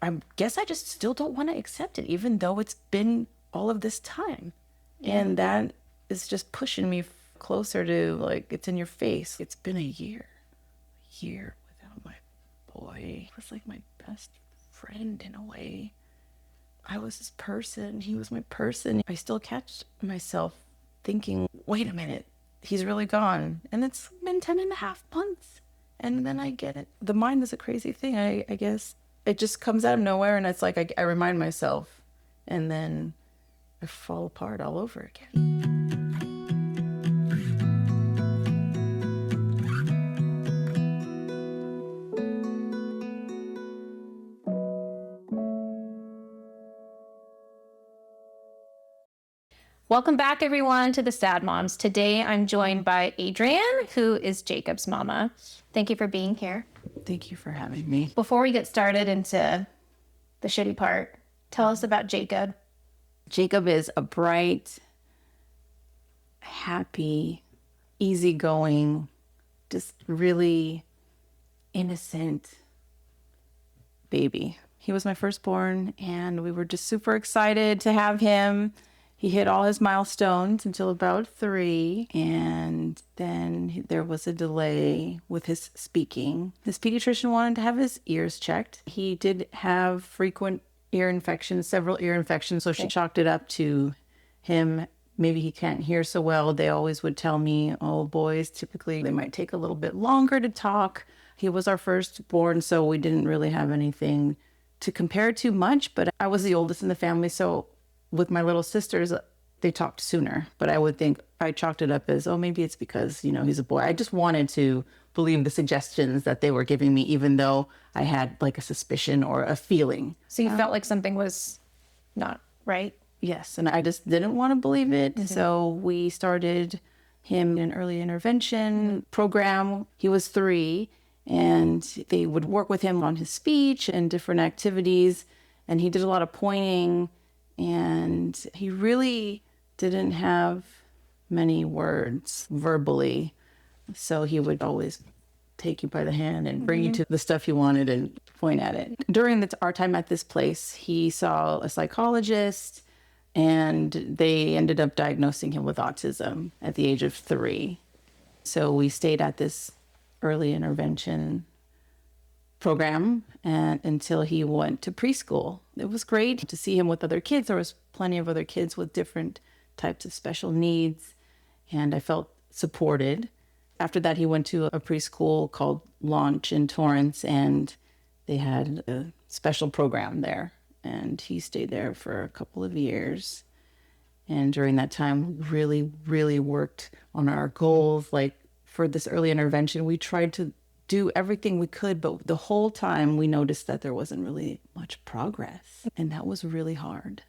I guess I just still don't want to accept it, even though it's been all of this time. Yeah. And that is just pushing me closer to, like, it's in your face. It's been a year without my boy. He was like my best friend in a way. I was his person. He was my person. I still catch myself thinking, wait a minute, he's really gone. And it's been 10.5 months. And then I get it. The mind is a crazy thing. I guess it just comes out of nowhere, and it's like I remind myself, and then I fall apart all over again. Welcome back, everyone, to the Sad Moms. Today, I'm joined by Adrien, who is Jacob's mama. Thank you for being here. Thank you for having me. Before we get started into the shitty part, tell us about Jacob. Jacob is a bright, happy, easygoing, just really innocent baby. He was my firstborn, and we were just super excited to have him. He hit all his milestones until about 3, and then there was a delay with his speaking. This pediatrician wanted to have his ears checked. He did have frequent ear infections, several ear infections, so she chalked it up to him. Maybe he can't hear so well. They always would tell me, oh, boys, typically they might take a little bit longer to talk. He was our firstborn, so we didn't really have anything to compare to much, but I was the oldest in the family, so with my little sisters, they talked sooner, but I would think I chalked it up as, oh, maybe it's because, you know, he's a boy. I just wanted to believe the suggestions that they were giving me, even though I had like a suspicion or a feeling. So you felt like something was not right? Yes, and I just didn't want to believe it. Mm-hmm. So we started him in an early intervention program. He was 3, and they would work with him on his speech and different activities, and he did a lot of pointing. And he really didn't have many words verbally. So he would always take you by the hand and bring you to the stuff you wanted and point at it. During our time at this place, he saw a psychologist, and they ended up diagnosing him with autism at the age of 3. So we stayed at this early intervention program and until he went to preschool. It was great to see him with other kids. There was plenty of other kids with different types of special needs, and I felt supported. After that, he went to a preschool called Launch in Torrance, and they had a special program there, and he stayed there for a couple of years. And during that time, really, really worked on our goals. Like for this early intervention, we tried to do everything we could, but the whole time we noticed that there wasn't really much progress, and that was really hard.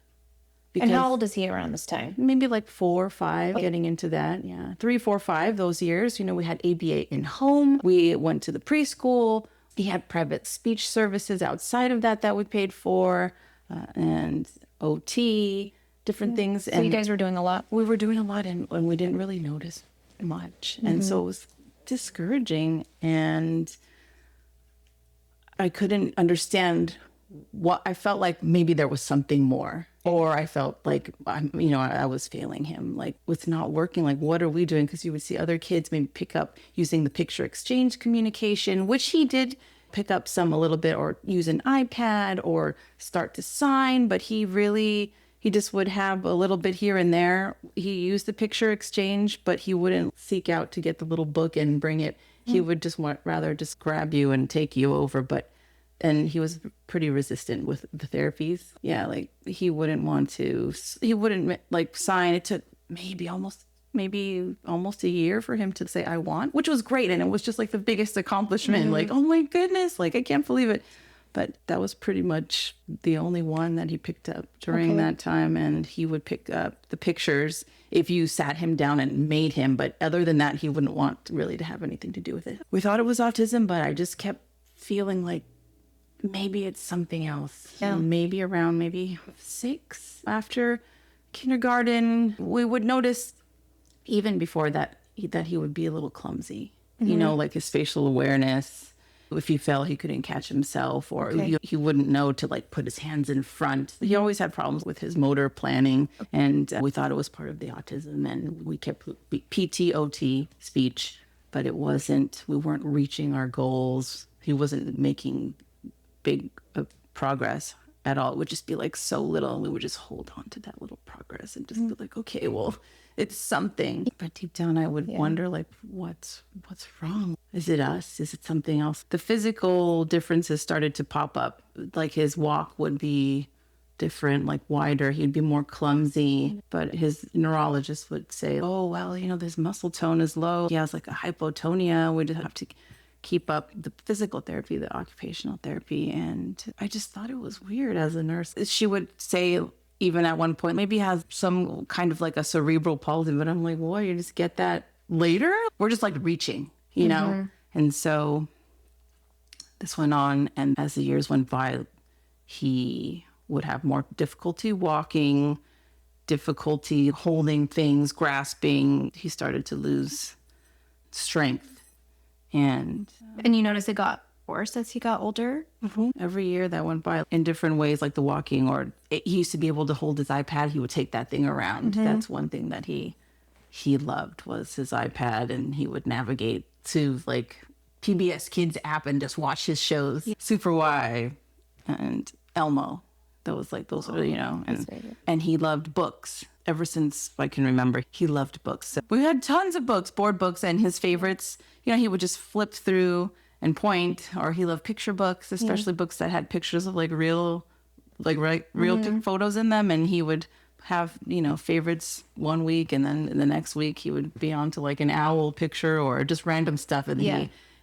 And how old is he around this time? Maybe like 4 or 5, getting into that. Yeah, 3, 4, 5, those years. You know, we had ABA in home. We went to the preschool. He had private speech services outside of that we paid for, and OT, different things. So and you guys were doing a lot? We were doing a lot, and we didn't really notice much. And so it was discouraging, and I couldn't understand what I felt like. Maybe there was something more, or I felt like I was failing him. Like, it's not working. Like, what are we doing? Because you would see other kids maybe pick up using the picture exchange communication, which he did pick up some a little bit, or use an iPad or start to sign, but he just would have a little bit here and there. He used the picture exchange, but he wouldn't seek out to get the little book and bring it. He would just rather just grab you and take you over. And he was pretty resistant with the therapies. Yeah, like he wouldn't like sign. It took maybe almost a year for him to say, I want, which was great. And it was just like the biggest accomplishment. Like, oh my goodness, like I can't believe it. But that was pretty much the only one that he picked up during that time. And he would pick up the pictures if you sat him down and made him. But other than that, he wouldn't want really to have anything to do with it. We thought it was autism, but I just kept feeling like maybe it's something else. Yeah. Maybe around 6 after kindergarten, we would notice even before that he would be a little clumsy. You know, like his facial awareness. If he fell, he couldn't catch himself, or he wouldn't know to like put his hands in front. He always had problems with his motor planning, and we thought it was part of the autism, and we kept PTOT, speech, but it wasn't. We weren't reaching our goals. He wasn't making big progress at all. It would just be like so little, and we would just hold on to that little progress and just be like, okay, well, it's something. But deep down, I would wonder, like, what's wrong? Is it us? Is it something else? The physical differences started to pop up. Like his walk would be different, like wider. He'd be more clumsy. But his neurologist would say, oh, well, his muscle tone is low. He has like a hypotonia. We'd have to keep up the physical therapy, the occupational therapy. And I just thought it was weird as a nurse. She would say, even at one point, maybe he has some kind of like a cerebral palsy, but I'm like, well, you just get that later? We're just like reaching, you know? And so this went on, and as the years went by, he would have more difficulty walking, difficulty holding things, grasping. He started to lose strength. And you notice it got worse as he got older? Every year that went by in different ways, like the walking, or he used to be able to hold his iPad. He would take that thing around. That's one thing that he loved, was his iPad, and he would navigate to like PBS Kids app and just watch his shows. Super Y and Elmo. Those are, and he loved books. Ever since I can remember, he loved books. So we had tons of books, board books, and his favorites, he would just flip through and point. Or he loved picture books, especially books that had pictures of like real photos in them. And he would have, favorites one week, and then the next week he would be on to like an owl picture or just random stuff. And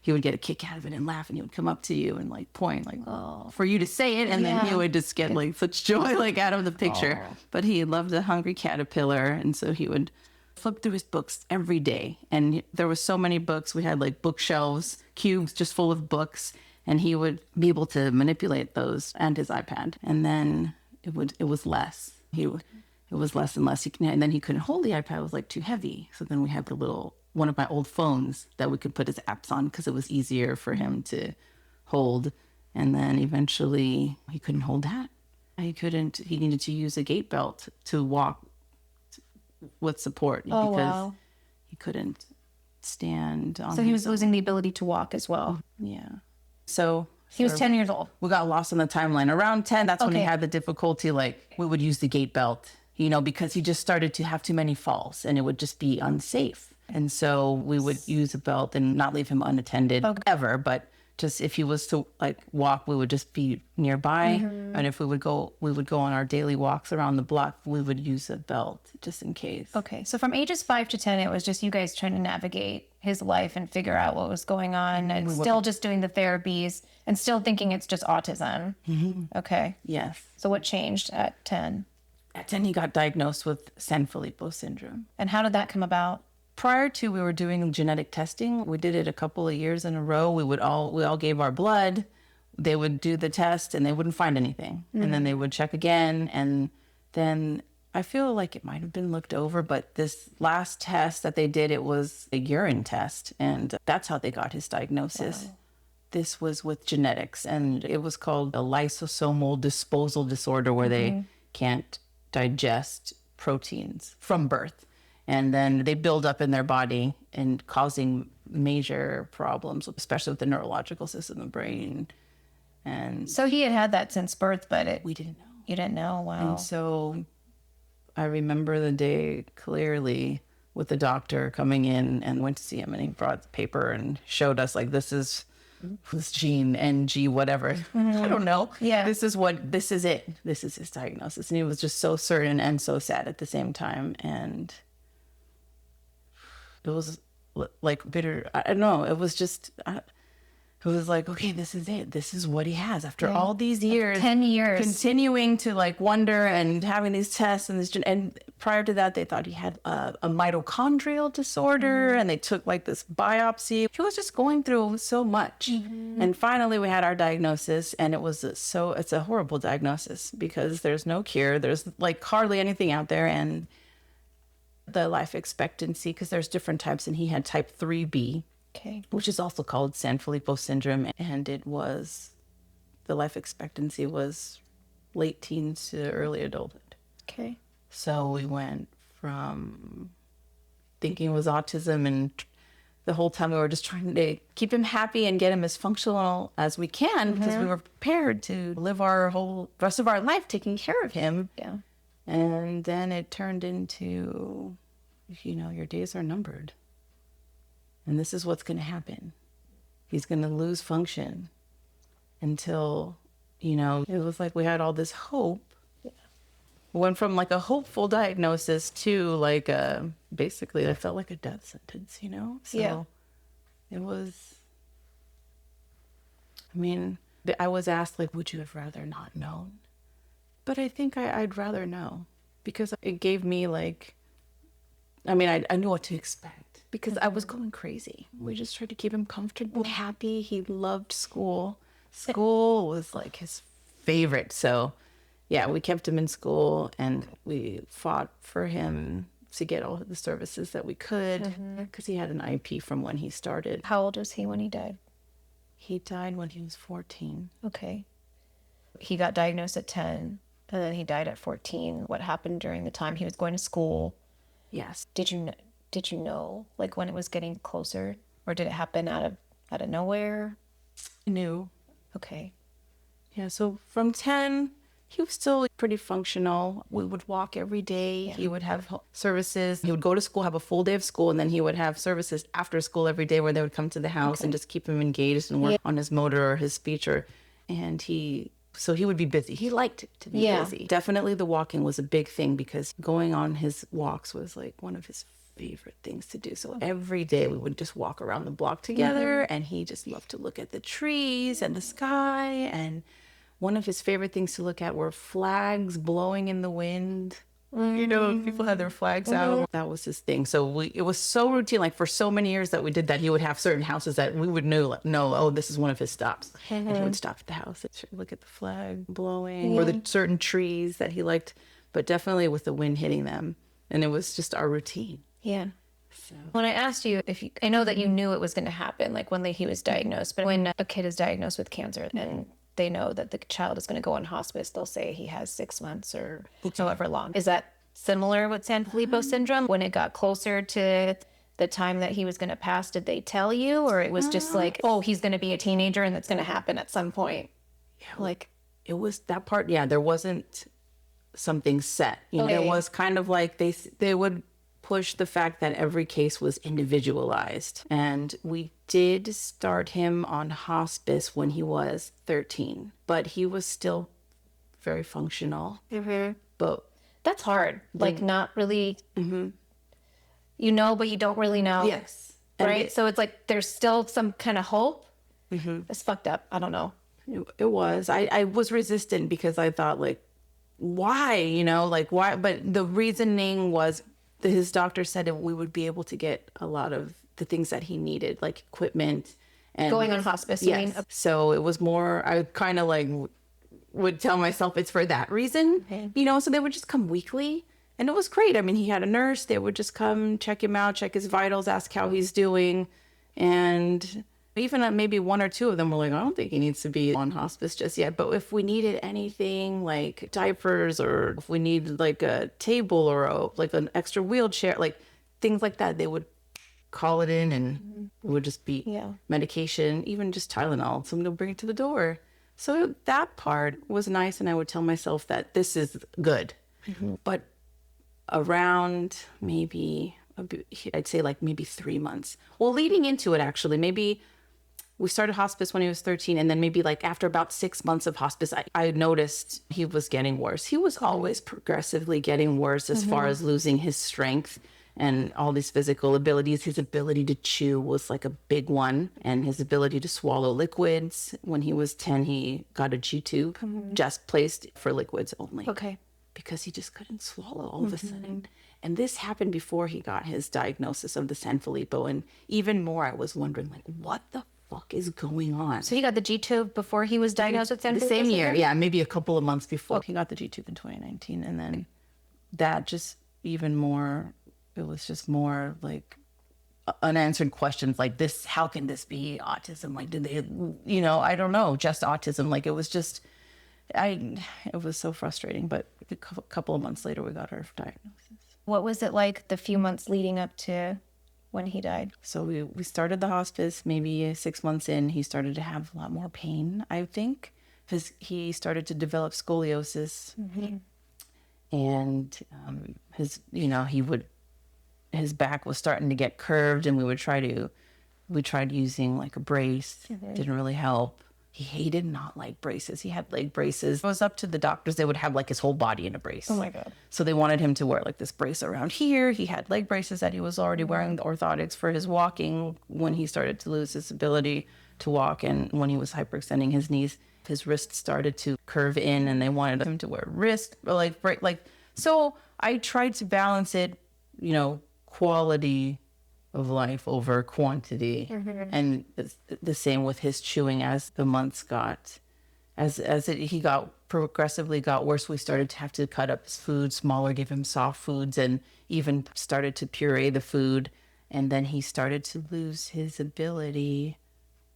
he would get a kick out of it and laugh, and he would come up to you and like point, like, oh, for you to say it. And then he would just get like such joy like out of the picture. But he loved The Hungry Caterpillar. And so he would flip through his books every day. And there was so many books. We had like bookshelves, cubes just full of books. And he would be able to manipulate those and his iPad. And then it was less. It was less and less. And then he couldn't hold the iPad. It was like too heavy. So then we had one of my old phones that we could put his apps on, because it was easier for him to hold. And then eventually he couldn't hold that. He needed to use a gait belt to walk with support, because he couldn't stand on. So he was losing the ability to walk as well. Yeah. So he was 10 years old. We got lost on the timeline. Around 10, that's when he had the difficulty. Like, we would use the gait belt, because he just started to have too many falls, and it would just be unsafe. And so we would use a belt and not leave him unattended ever. But just if he was to like walk, we would just be nearby. And if we would go on our daily walks around the block, we would use a belt just in case. Okay. So from ages 5 to 10, it was just you guys trying to navigate his life and figure out what was going on, and still just doing the therapies and still thinking it's just autism. Okay. Yes. So what changed at 10? At 10, he got diagnosed with Sanfilippo Syndrome. And how did that come about? Prior to, we were doing genetic testing. We did it a couple of years in a row. We all gave our blood. They would do the test, and they wouldn't find anything. And then they would check again. And then I feel like it might have been looked over, but this last test that they did, it was a urine test. And that's how they got his diagnosis. Wow. This was with genetics, and it was called a lysosomal disposal disorder, where they can't digest proteins from birth. And then they build up in their body and causing major problems, especially with the neurological system, the brain. And so he had that since birth, but we didn't know. You didn't know? Wow. And so I remember the day clearly, with the doctor coming in, and went to see him, and he brought the paper and showed us, like, this is this gene, NG, whatever. I don't know. Yeah. This is it. This is his diagnosis. And he was just so certain and so sad at the same time. And it was like bitter. I don't know. It was just, it was like, okay, this is it. This is what he has after all these years. 10 years. Continuing to like wonder and having these tests and prior to that, they thought he had a mitochondrial disorder, and they took like this biopsy. He was just going through so much. And finally we had our diagnosis, and it's a horrible diagnosis, because there's no cure. There's like hardly anything out there. And the life expectancy, because there's different types, and he had type 3B, Okay. which is also called Sanfilippo Syndrome. And the life expectancy was late teens to early adulthood. Okay. So we went from thinking it was autism, and the whole time we were just trying to keep him happy and get him as functional as we can because we were prepared to live our whole rest of our life taking care of him. Yeah. And then it turned into, your days are numbered. And this is what's going to happen. He's going to lose function until, it was like we had all this hope. Went from like a hopeful diagnosis to like basically it felt like a death sentence, So it was, I was asked like, would you have rather not known? But I think I'd rather know, because it gave me like, I knew what to expect because I was going crazy. We just tried to keep him comfortable, happy. He loved school. School was like his favorite. So yeah, we kept him in school and we fought for him to get all of the services that we could because he had an IP from when he started. How old was he when he died? He died when he was 14. Okay. He got diagnosed at 10 and then he died at 14. What happened during the time he was going to school? Yes. Did you know like when it was getting closer, or did it happen out of nowhere? I knew. Okay. Yeah, so from 10, he was still pretty functional. We would walk every day. Yeah. He would have services. He would go to school, have a full day of school, and then he would have services after school every day where they would come to the house and just keep him engaged and work on his motor or his speech. And he would be busy. He liked to be busy. Definitely the walking was a big thing because going on his walks was like one of his favorite things to do. So every day we would just walk around the block together, and he just loved to look at the trees and the sky. And one of his favorite things to look at were flags blowing in the wind. People had their flags out. That was his thing. So it was so routine. Like for so many years that we did that, he would have certain houses that we would know, oh, this is one of his stops. And he would stop at the house and look at the flag blowing or the certain trees that he liked, but definitely with the wind hitting them. And it was just our routine. Yeah. So. When I asked you I know that you knew it was going to happen, like when he was diagnosed, but when a kid is diagnosed with cancer and they know that the child is going to go on hospice, they'll say he has 6 months or however long. Is that similar with Sanfilippo syndrome? When it got closer to the time that he was going to pass, did they tell you, or it was just like, oh, he's going to be a teenager and that's going to happen at some point? Yeah, like it was that part. Yeah, there wasn't something set. There was kind of like they would push the fact that every case was individualized. And we did start him on hospice when he was 13, but he was still very functional. But that's hard. Like not really, but you don't really know. Yes. Right? So it's like there's still some kind of hope. It's fucked up. I don't know. It was. I was resistant because I thought like, why? Why? But the reasoning was his doctor said that we would be able to get a lot of the things that he needed, like equipment and going on hospice. You mean? So it was more, I kind of like would tell myself it's for that reason, so they would just come weekly and it was great. He had a nurse, they would just come check him out, check his vitals, ask how he's doing. And even maybe one or two of them were like, I don't think he needs to be on hospice just yet. But if we needed anything like diapers, or if we needed like a table or like an extra wheelchair, like things like that, they would call it in and it would just be medication, even just Tylenol. Someone would bring it to the door. So that part was nice. And I would tell myself that this is good. But around maybe, I'd say like maybe 3 months. Well, leading into it, actually, maybe we started hospice when he was 13, and then maybe like after about 6 months of hospice, I noticed he was getting worse. He was always progressively getting worse as far as losing his strength and all these physical abilities. His ability to chew was like a big one, and his ability to swallow liquids. When he was 10, he got a G-tube just placed for liquids only. Okay. Because he just couldn't swallow all of a sudden. And this happened before he got his diagnosis of the Sanfilippo. And even more, I was wondering, like, what the fuck is going on? So he got the G-tube before he was diagnosed with Sanfilippo? The same year, yeah, maybe a couple of months before. He got the G-tube in 2019. And then that just even more, it was just more like unanswered questions like this. How can this be autism? Like, did they, I don't know, just autism. Like, it was just, it was so frustrating. But a couple of months later, we got our diagnosis. What was it like the few months leading up to when he died? So we started the hospice. Maybe 6 months in, he started to have a lot more pain, I think, because he started to develop scoliosis. And his back was starting to get curved, and we tried using like a brace. Didn't really help. He did not like braces. He had leg braces. It was up to the doctors. They would have like his whole body in a brace. Oh my God. So they wanted him to wear like this brace around here. He had leg braces that he was already wearing, the orthotics for his walking when he started to lose his ability to walk. And when he was hyperextending his knees, his wrists started to curve in, and they wanted him to wear wrist, so I tried to balance it, quality of life over quantity. And the same with his chewing. As the months got, he progressively got worse, we started to have to cut up his food smaller, give him soft foods, and even started to puree the food. And then he started to lose his ability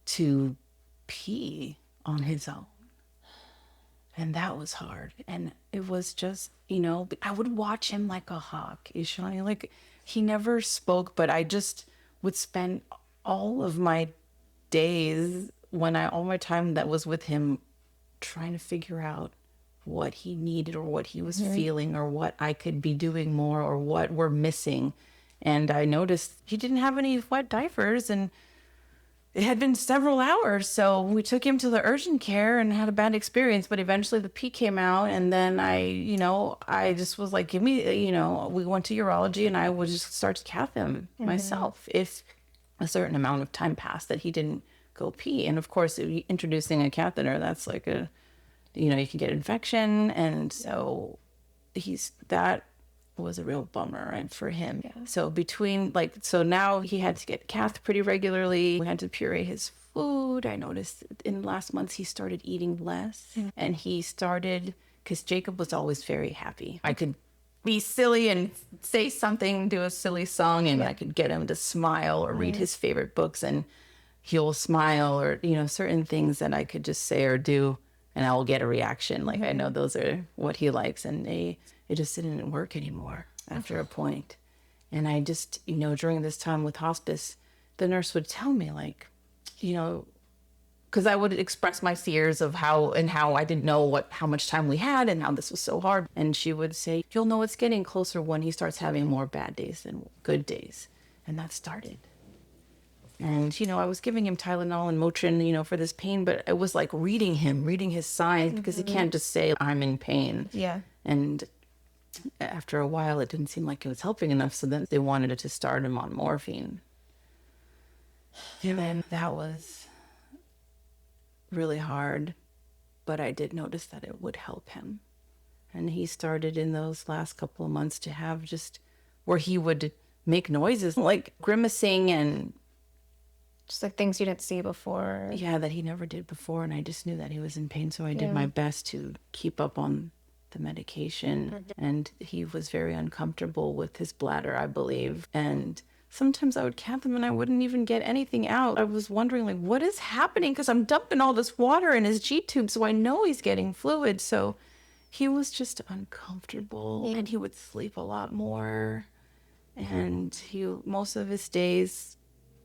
to pee on his own. And that was hard. And it was just, I would watch him like a hawk, Ishani. Like, he never spoke, but I just would spend all of my days all my time that was with him trying to figure out what he needed or what he was feeling or what I could be doing more or what we're missing. And I noticed he didn't have any wet diapers, and it had been several hours. So we took him to the urgent care and had a bad experience, but eventually the pee came out. And then I just was like, give me, we went to urology, and I would just start to cath him myself if a certain amount of time passed that he didn't go pee. And of course, introducing a catheter, that's like you can get infection. And so that was a real bummer, right, for him. Yeah. So so now he had to get cath pretty regularly. We had to puree his food. I noticed in last months he started eating less, and he started, because Jacob was always very happy. I could be silly and say something, do a silly song, and I could get him to smile or read his favorite books, and he'll smile, or certain things that I could just say or do, and I will get a reaction. Like, I know those are what he likes, and it just didn't work anymore after a point. And I just, during this time with hospice, the nurse would tell me, like, because I would express my fears of how I didn't know how much time we had and how this was so hard. And she would say, you'll know it's getting closer when he starts having more bad days than good days. And that started. And, I was giving him Tylenol and Motrin, for this pain, but it was like reading his signs, because he can't just say, I'm in pain. Yeah. And after a while, it didn't seem like it was helping enough. So then they wanted to start him on morphine. And then that was really hard, but I did notice that it would help him. And he started in those last couple of months to have just where he would make noises like grimacing and just like things you didn't see before. Yeah, that he never did before. And I just knew that he was in pain. So I did my best to keep up on the medication. And he was very uncomfortable with his bladder, I believe. And sometimes I would cath him and I wouldn't even get anything out. I was wondering, like, what is happening? Because I'm dumping all this water in his G-tube, so I know he's getting fluid. So he was just uncomfortable, and he would sleep a lot more. And most of his days,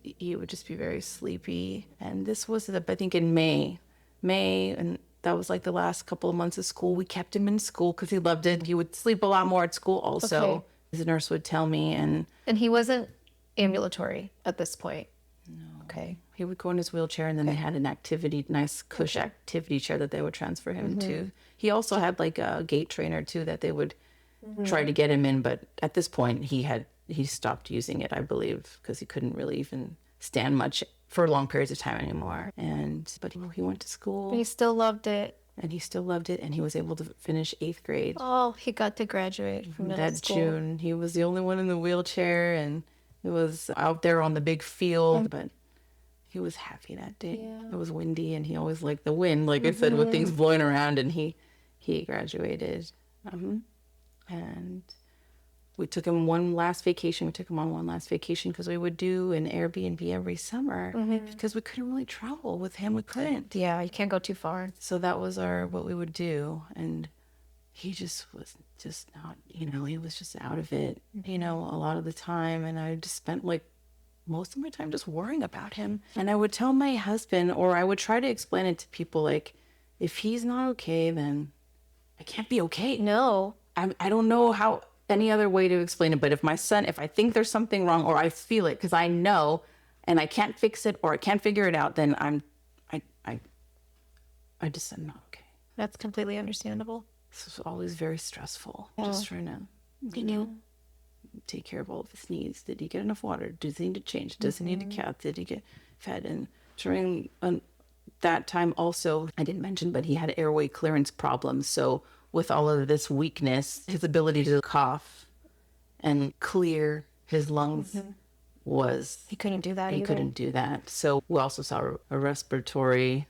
he would just be very sleepy. And this was, I think, in May, and that was like the last couple of months of school. We kept him in school because he loved it. He would sleep a lot more at school also. Okay. The nurse would tell me. And he wasn't ambulatory at this point? No. Okay. He would go in his wheelchair, and then they had an nice cush activity chair that they would transfer him to. He also had like a gait trainer too that they would try to get him in. But at this point, he stopped using it, I believe, because he couldn't really even stand much for long periods of time anymore. But he went to school. But he still loved it. And he still loved it, and he was able to finish 8th grade. Oh, he got to graduate from middle school. That June. He was the only one in the wheelchair, and it was out there on the big field, but he was happy that day. Yeah. It was windy, and he always liked the wind, like I said, with things blowing around, and he graduated. And we took him one last vacation. We took him on one last vacation because we would do an Airbnb every summer because we couldn't really travel with him. We couldn't. Yeah, you can't go too far. So that was what we would do. And he just was just not, he was just out of it, a lot of the time. And I just spent like most of my time just worrying about him. And I would tell my husband, or I would try to explain it to people, like, if he's not okay, then I can't be okay. No. I don't know how any other way to explain it. But if I think there's something wrong, or I feel it because I know and I can't fix it or I can't figure it out, then I just am not okay. That's completely understandable. This was always very stressful. Just trying to, take care of all of his needs. Did he get enough water? Does he need to change? Does he need a cat? Did he get fed? And during that time also, I didn't mention, but he had airway clearance problems. So with all of this weakness, his ability to cough and clear his lungs was... He couldn't do that He either. couldn't do that. So we also saw a respiratory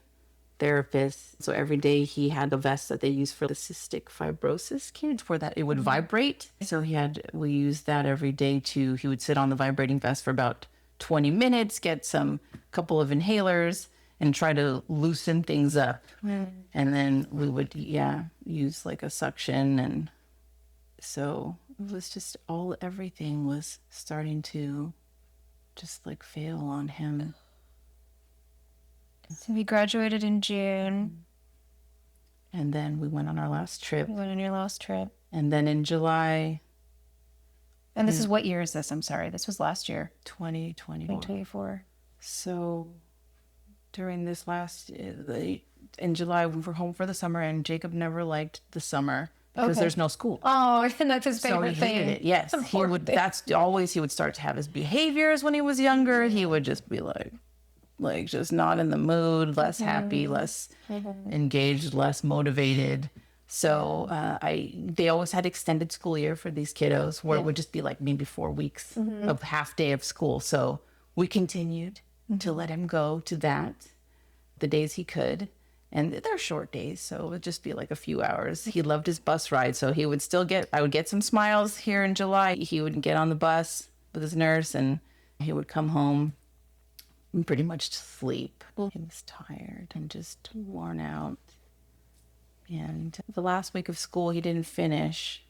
therapist. So every day he had a vest that they use for the cystic fibrosis kids, where that it would vibrate. So we used that every day too. He would sit on the vibrating vest for about 20 minutes, get some couple of inhalers, and try to loosen things up. And then we would, use like a suction. And so it was just everything was starting to just like fail on him. So we graduated in June. And then we went on our last trip. You went on your last trip. And then in July... And this is what year is this? I'm sorry. This was last year. 2024. So during this in July, we were home for the summer, and Jacob never liked the summer because there's no school. Oh, and that's his favorite So he hated thing. it. Yes. He would start to have his behaviors when he was younger. He would just be like just not in the mood, less happy, less engaged, less motivated. So they always had extended school year for these kiddos, where it would just be like maybe 4 weeks of half day of school. So we continued to let him go to that the days he could. And they're short days, so it would just be like a few hours. He loved his bus ride, so I would get some smiles here in July. He would get on the bus with his nurse, and he would come home and pretty much sleep. He was tired and just worn out. And the last week of school, he didn't finish.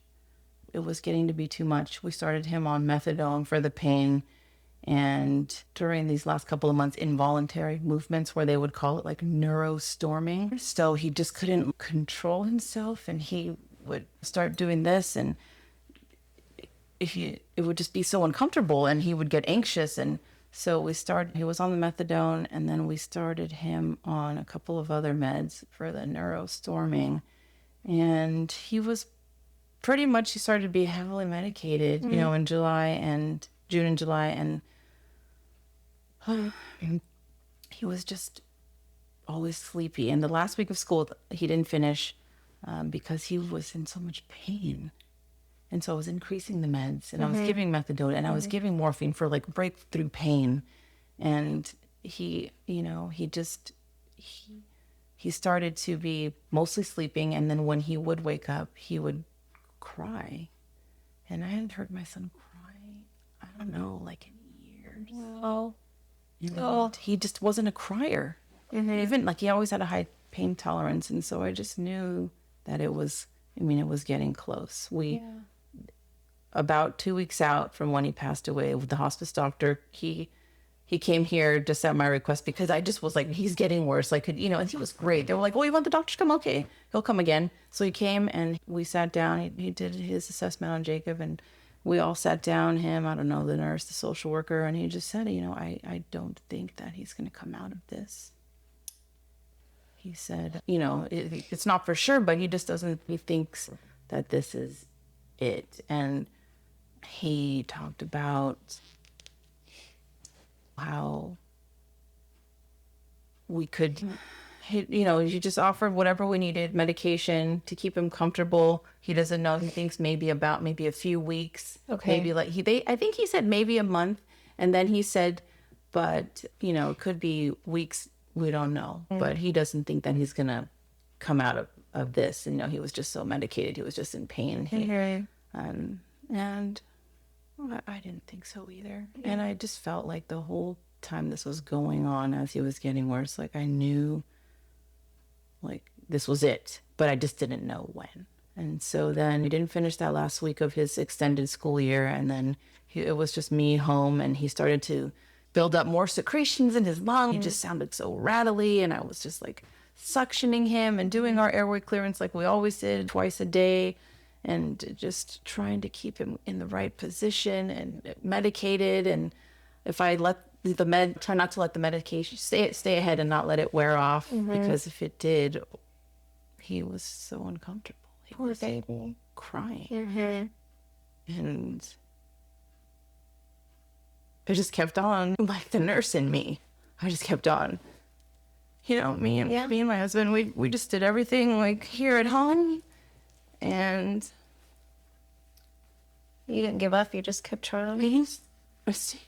It was getting to be too much. We started him on methadone for the pain. And during these last couple of months, involuntary movements, where they would call it like neurostorming. So he just couldn't control himself, and he would start doing this, and it would just be so uncomfortable, and he would get anxious. And so he was on the methadone, and then we started him on a couple of other meds for the neurostorming. And he started to be heavily medicated, in June and July. And he was just always sleepy. And the last week of school, he didn't finish because he was in so much pain. And so I was increasing the meds, and I was giving methadone, and I was giving morphine for like breakthrough pain. And he started to be mostly sleeping. And then when he would wake up, he would cry. And I hadn't heard my son cry, I don't know, like in years. Wow. He just wasn't a crier. Even like he always had a high pain tolerance. And so I just knew that it was getting close. About 2 weeks out from when he passed away, with the hospice doctor, he came here just at my request, because I just was like, he's getting worse. Like, and he was great. They were like, oh, you want the doctor to come? Okay, he'll come again. So he came, and we sat down. He did his assessment on Jacob, and we all sat down, the nurse, the social worker, and he just said, I don't think that he's going to come out of this. He said, it's not for sure, but he thinks that this is it. And he talked about how we could, he just offered whatever we needed, medication to keep him comfortable. He doesn't know. He thinks maybe a few weeks. Okay. Maybe I think he said maybe a month. And then he said, but, it could be weeks. We don't know. But he doesn't think that he's going to come out of this. And, he was just so medicated. He was just in pain. And I didn't think so either. And I just felt like the whole time this was going on, as he was getting worse, like I knew like this was it, but I just didn't know when. And so then we didn't finish that last week of his extended school year. And then it was just me home, and he started to build up more secretions in his lung. He just sounded so rattly. And I was just like suctioning him and doing our airway clearance like we always did, twice a day, and just trying to keep him in the right position and medicated. And if I let try not to let the medication stay ahead and not let it wear off, because if it did, he was so uncomfortable. He Poor was baby. crying. And I just kept on, like the nurse in me. I just kept on. You know, me and my husband, we just did everything like here at home. And You didn't give up. You just kept trying. he's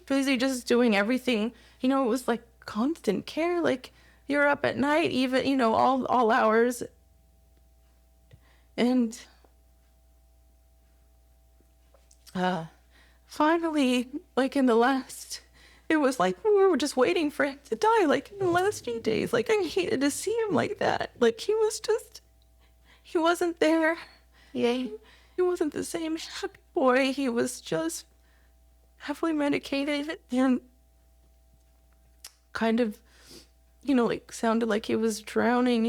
busy just doing everything. You know, it was like constant care. Like you're up at night, even, you know, all hours. And finally, like in the last, it was like we were just waiting for him to die. Like in the last few days, like I hated to see him like that. Like he wasn't there. Yeah. He wasn't the same happy boy. He was just heavily medicated and kind of, you know, like sounded like he was drowning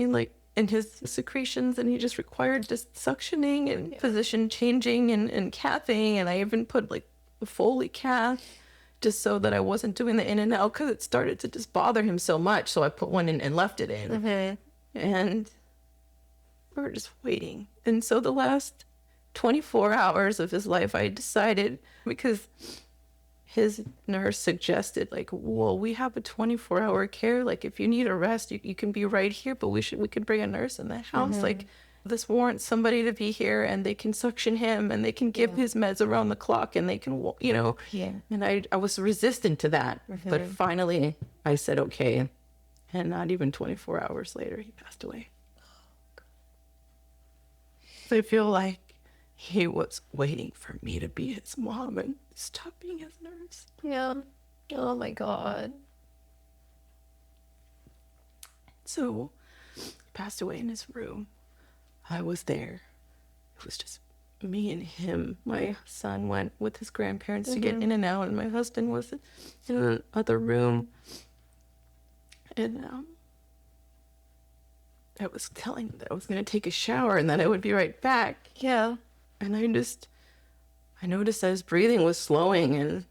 in his secretions, and he just required just suctioning and position changing and cathing. And I even put like a Foley cath just so that I wasn't doing the in and out, because it started to just bother him so much. So I put one in and left it in. And we were just waiting. And so the last 24 hours of his life, I decided, because his nurse suggested, like, well, we have a 24-hour care. Like, if you need a rest, you can be right here, but we could bring a nurse in the house. Like, this warrants somebody to be here, and they can suction him, and they can give his meds around the clock, and they can, you know. And I was resistant to that. But finally, I said, okay. And not even 24 hours later, he passed away. So I feel like he was waiting for me to be his mom and stop being his nurse. Yeah. Oh my God. So he passed away in his room. I was there. It was just me and him. My son went with his grandparents to get in and out, and my husband was in another room. And I was telling him that I was going to take a shower and that I would be right back. Yeah. And I noticed that his breathing was slowing, and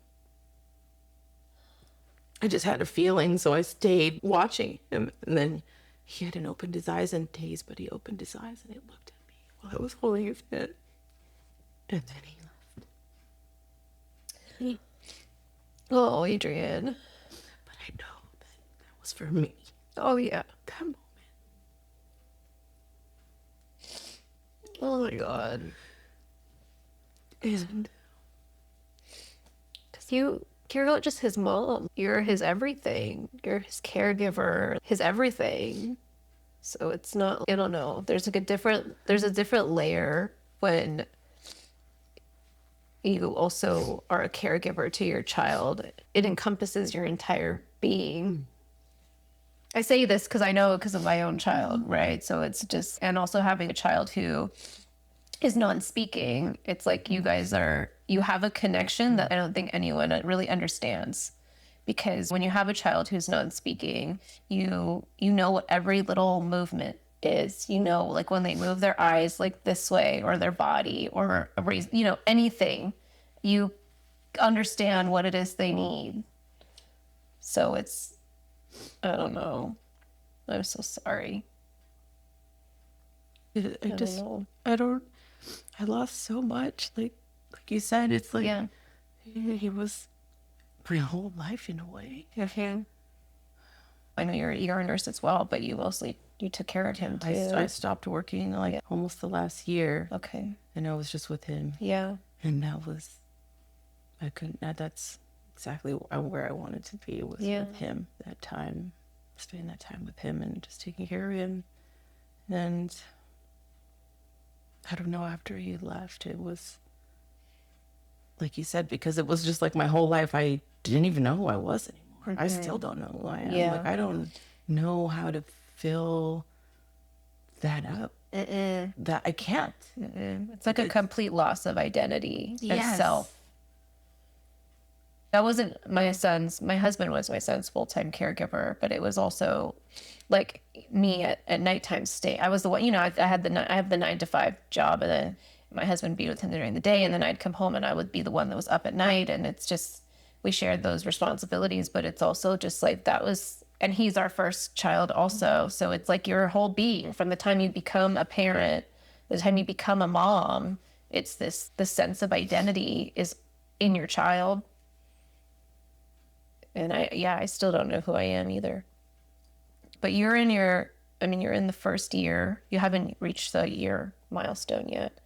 I just had a feeling, so I stayed watching him. And then he hadn't opened his eyes in days, but he opened his eyes and he looked at me while I was holding his head. And then he left. Oh, Adrien. But I know that was for me. Oh, yeah. That moment. Oh my God. And Because you're not just his mom. You're his everything. You're his caregiver, his everything. So it's not, I don't know. There's a different layer when you also are a caregiver to your child. It encompasses your entire being. I say this because I know because of my own child, right? So it's just, and also having a child who is non-speaking, it's like you have a connection that I don't think anyone really understands. Because when you have a child who's non-speaking, you know what every little movement is. You know, like when they move their eyes like this way, or their body, or anything, you understand what it is they need. So it's, I don't know. I'm so sorry. I lost so much. Like you said, it's like, he was my whole life in a way. I know you're a nurse as well, but you took care of him too. I stopped working almost the last year. Okay. And I was just with him. Yeah. And that's exactly where I wanted to be, was with him that time, spending that time with him and just taking care of him. And I don't know, after he left, it was like you said, because it was just like my whole life, I didn't even know who I was anymore. I still don't know who I am. Yeah. Like, I don't know how to fill that up. That I can't. It's like a complete loss of identity and Yes. self. That wasn't my husband was my son's full-time caregiver, but it was also like me at nighttime stay. I was the one, I have the 9 to 5 job, and then my husband would be with him during the day, and then I'd come home and I would be the one that was up at night. And it's just, we shared those responsibilities, but it's also just like and he's our first child also. So it's like your whole being from the time you become a parent, the time you become a mom, it's the sense of identity is in your child. And I still don't know who I am either. But you're in the first year. You haven't reached the year milestone yet.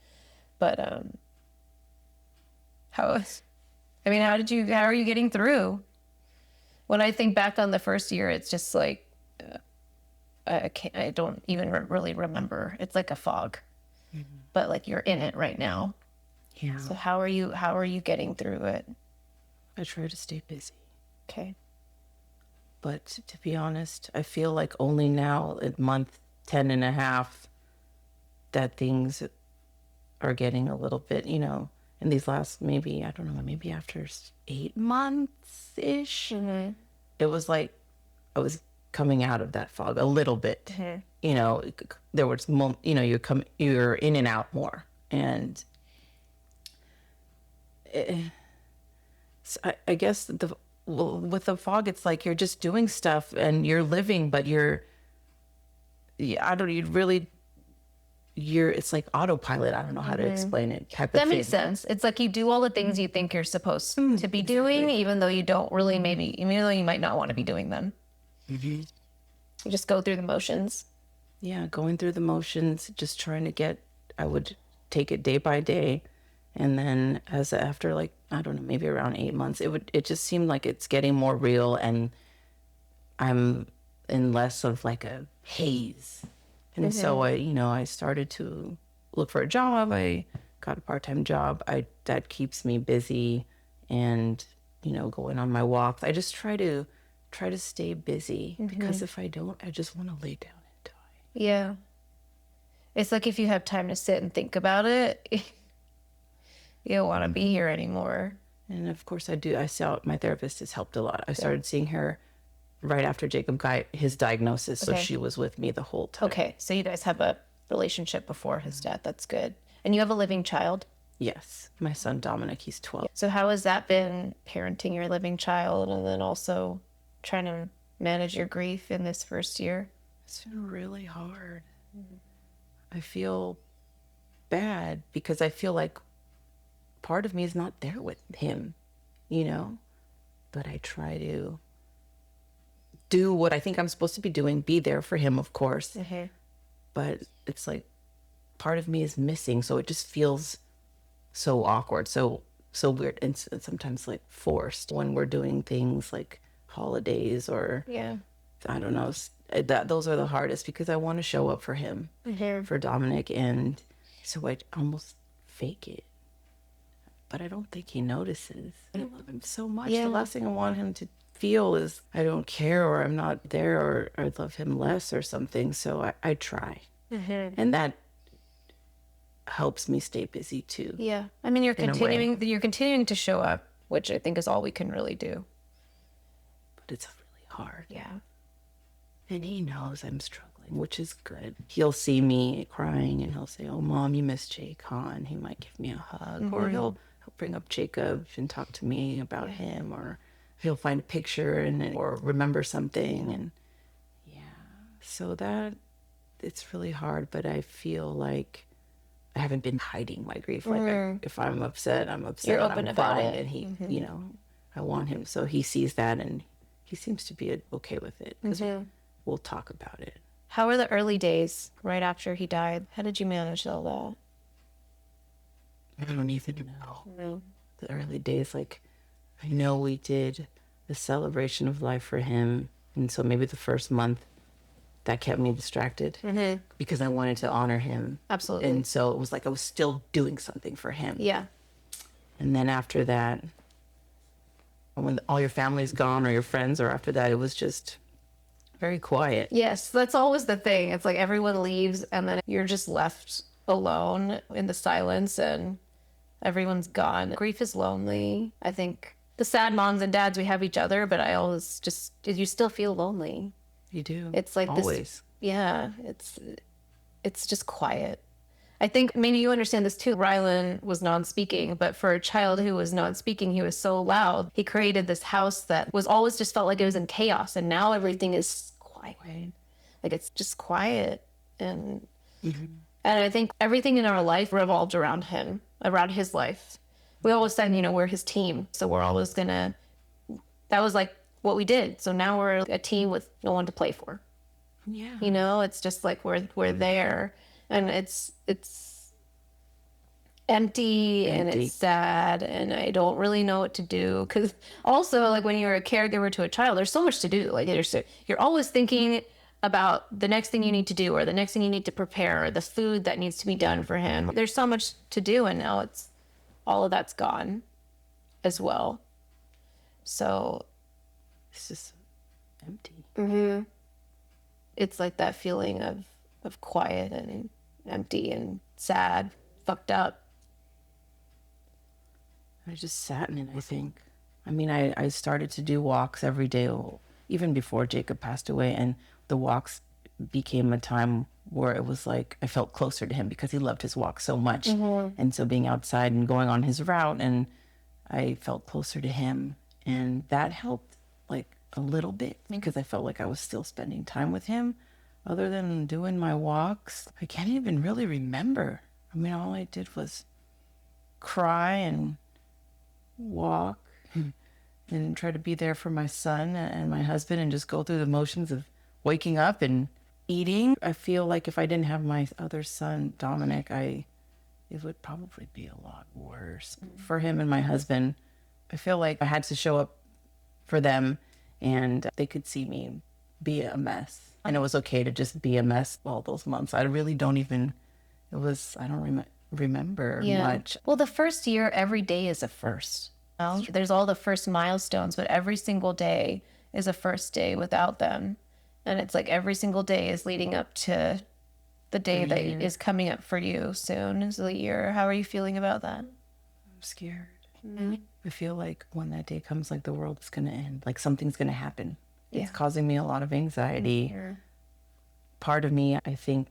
But how are you getting through? When I think back on the first year, it's just like, I don't even really remember. It's like a fog, but like you're in it right now. Yeah. So how are you getting through it? I try to stay busy. Okay. But to be honest, I feel like only now at month 10 and a half that things are getting a little bit, in these last, maybe after 8 months-ish, it was like I was coming out of that fog a little bit. There was, you're in and out more. And I guess with the fog, it's like you're just doing stuff and you're living, but it's like autopilot. I don't know how to explain it. That makes sense. It's like you do all the things you think you're supposed to be doing, even though you don't really, even though you might not want to be doing them. You just go through the motions. Yeah, going through the motions, just trying to I would take it day by day. And then after like, I don't know, maybe around 8 months, it just seemed like it's getting more real, and I'm in less of like a haze. And so I started to look for a job. I got a part-time job. That keeps me busy, and going on my walks. I just try to stay busy, because if I don't, I just want to lay down and die. Yeah. It's like if you have time to sit and think about it, you don't want to be here anymore. And of course I do. I saw my therapist has helped a lot. I started seeing her right after Jacob got his diagnosis. So she was with me the whole time. Okay. So you guys have a relationship before his death. That's good. And you have a living child? Yes. My son, Dominic, he's 12. So how has that been, parenting your living child and then also trying to manage your grief in this first year? It's been really hard. I feel bad because I feel like part of me is not there with him, but I try to do what I think I'm supposed to be doing, be there for him, of course. But it's like part of me is missing. So it just feels so awkward, so weird, and sometimes like forced when we're doing things like holidays or I don't know. Those are the hardest because I want to show up for him, for Dominic, and so I almost fake it. But I don't think he notices. I love him so much. The last thing I want him to feel is I don't care, or I'm not there, or I love him less or something. So I try. And that helps me stay busy too. Yeah. I mean, you're continuing to show up, which I think is all we can really do. But it's really hard. Yeah. And he knows I'm struggling, which is good. He'll see me crying and he'll say, "Oh, Mom, you miss Jake, huh?" And he might give me a hug, or he'll bring up Jacob and talk to me about him, or he'll find a picture or remember something. And so that it's really hard, but I feel like I haven't been hiding my grief. Like if I'm upset, I'm upset. You're open about fine. it. And he, I want him. So he sees that and he seems to be okay with it. 'Cause we'll talk about it. How were the early days right after he died? How did you manage all that? I don't even know. The early days, like, I know we did the celebration of life for him. And so maybe the first month that kept me distracted because I wanted to honor him. Absolutely. And so it was like I was still doing something for him. Yeah. And then after that, when all your family's gone or your friends, or after that, it was just very quiet. Yes, that's always the thing. It's like everyone leaves and then you're just left alone in the silence and everyone's gone. Grief is lonely. I think the sad moms and dads, we have each other, but I always just, you still feel lonely. You do. It's like always. This, yeah, it's just quiet. I think maybe you understand this too. Rylan was non-speaking, but for a child who was non-speaking, he was so loud. He created this house that was always just felt like it was in chaos, and now everything is quiet. Like it's just quiet, and I think everything in our life revolved around him, around his life. We always said, you know, we're his team, so we're always gonna. That was like what we did. So now we're a team with no one to play for. Yeah. You know, it's just like we're there. And it's empty and it's sad and I don't really know what to do. Because also, like when you're a caregiver to a child, there's so much to do. Like you're always thinking about the next thing you need to do or the next thing you need to prepare or the food that needs to be done for him. There's so much to do and now it's all of that's gone as well. So it's just empty. Mm-hmm. It's like that feeling of quiet and empty and sad, fucked up. I just sat in it, I think. I mean, I started to do walks every day, even before Jacob passed away. And the walks became a time where it was like I felt closer to him because he loved his walk so much. And so being outside and going on his route, and I felt closer to him. And that helped like a little bit because I felt like I was still spending time with him. Other than doing my walks, I can't even really remember. I mean, all I did was cry and walk and try to be there for my son and my husband and just go through the motions of waking up and eating. I feel like if I didn't have my other son, Dominic, it would probably be a lot worse for him and my husband. I feel like I had to show up for them and they could see me be a mess. And it was okay to just be a mess all those months. I really don't even, I don't remember much. Well, the first year, every day is a first. Well, there's all the first milestones, but every single day is a first day without them. And it's like every single day is leading up to the day that is coming up for you soon is the year. How are you feeling about that? I'm scared. I feel like when that day comes, like the world is going to end, like something's going to happen. It's causing me a lot of anxiety. Part of me, I think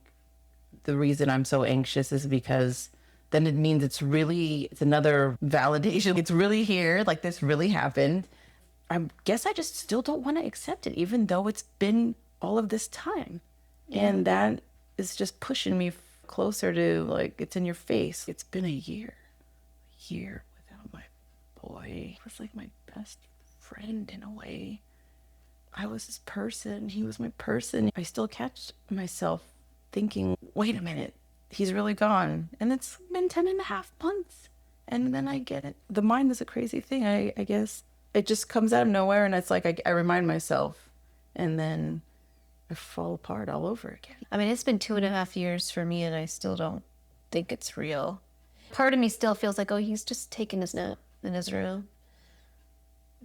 the reason I'm so anxious is because then it means it's another validation. It's really here, like this really happened. I guess I just still don't want to accept it, even though it's been all of this time. And that is just pushing me closer to like, it's in your face. It's been a year without my boy. He was like my best friend in a way. I was his person. He was my person. I still catch myself thinking, wait a minute, he's really gone. And it's been 10.5 months. And then I get it. The mind is a crazy thing. I guess it just comes out of nowhere. And it's like I remind myself. And then I fall apart all over again. I mean, it's been 2.5 years for me and I still don't think it's real. Part of me still feels like, oh, he's just taking his nap in his room.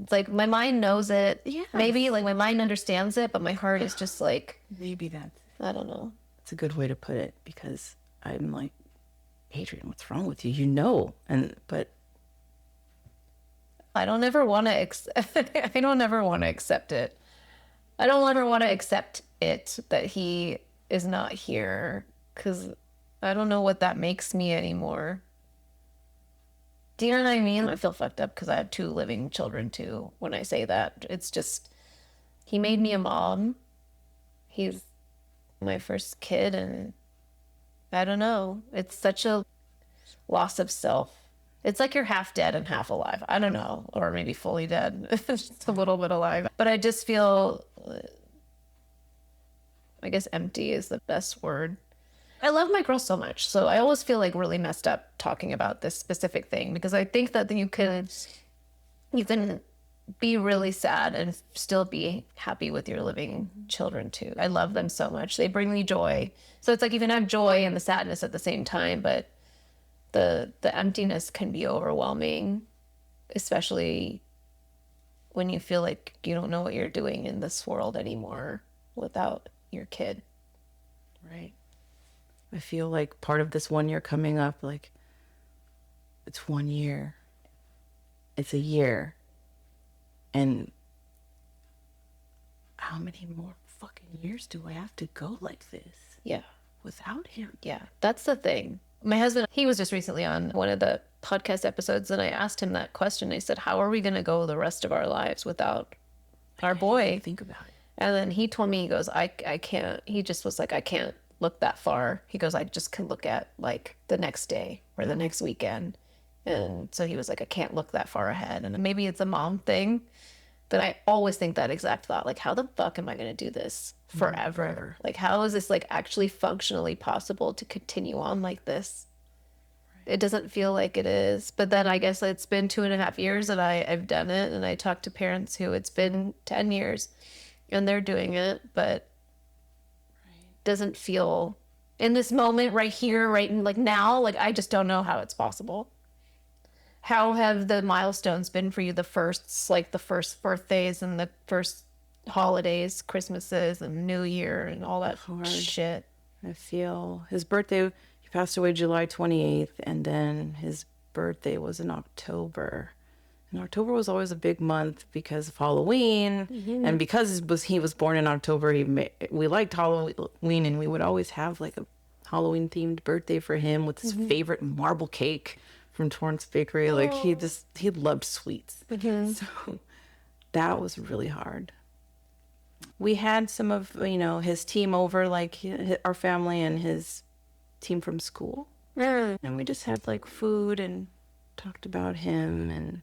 It's like my mind knows it. Yeah. Maybe like my mind understands it, but my heart is just like. Maybe that's. I don't know. It's a good way to put it because I'm like, Adrien, what's wrong with you? You know, but. I don't ever want to. I don't ever want to accept it. I don't ever want to accept it that he is not here because I don't know what that makes me anymore. Do you know what I mean? I feel fucked up because I have 2 living children too when I say that. It's just, he made me a mom. He's my first kid and I don't know. It's such a loss of self. It's like you're half dead and half alive. I don't know. Or maybe fully dead. Just a little bit alive. But I just feel, I guess empty is the best word. I love my girl so much. So I always feel like really messed up talking about this specific thing because I think that you can be really sad and still be happy with your living children too. I love them so much. They bring me joy. So it's like you can have joy and the sadness at the same time, but the emptiness can be overwhelming, especially when you feel like you don't know what you're doing in this world anymore without your kid. Right. I feel like part of this 1 year coming up, like, it's 1 year. It's a year. And how many more fucking years do I have to go like this Yeah. without him? Yeah. That's the thing. My husband, he was just recently on one of the podcast episodes, and I asked him that question. I said, how are we going to go the rest of our lives without our boy? Think about it. And then he told me, he goes, I can't. He just was like, I can't look that far. He goes, I just can look at like the next day or the next weekend. And so he was like, I can't look that far ahead. And maybe it's a mom thing, but I always think that exact thought, like, how the fuck am I going to do this forever? Like, how is this like actually functionally possible to continue on like this? It doesn't feel like it is. But then I guess it's been 2.5 years that I've done it. And I talked to parents who it's been 10 years and they're doing it, but doesn't feel in this moment right here, right in like now, like I just don't know how it's possible. How have the milestones been for you? The firsts, like the first birthdays and the first holidays, Christmases and New Year and all that shit. I feel his birthday, he passed away July 28th, and then his birthday was in October. And October was always a big month because of Halloween. And because he was born in October, we liked Halloween, and we would always have like a Halloween themed birthday for him with his favorite marble cake from Torrance Bakery. Like he loved sweets. So that was really hard. We had some of, his team over, like our family and his team from school. And we just had like food and talked about him. And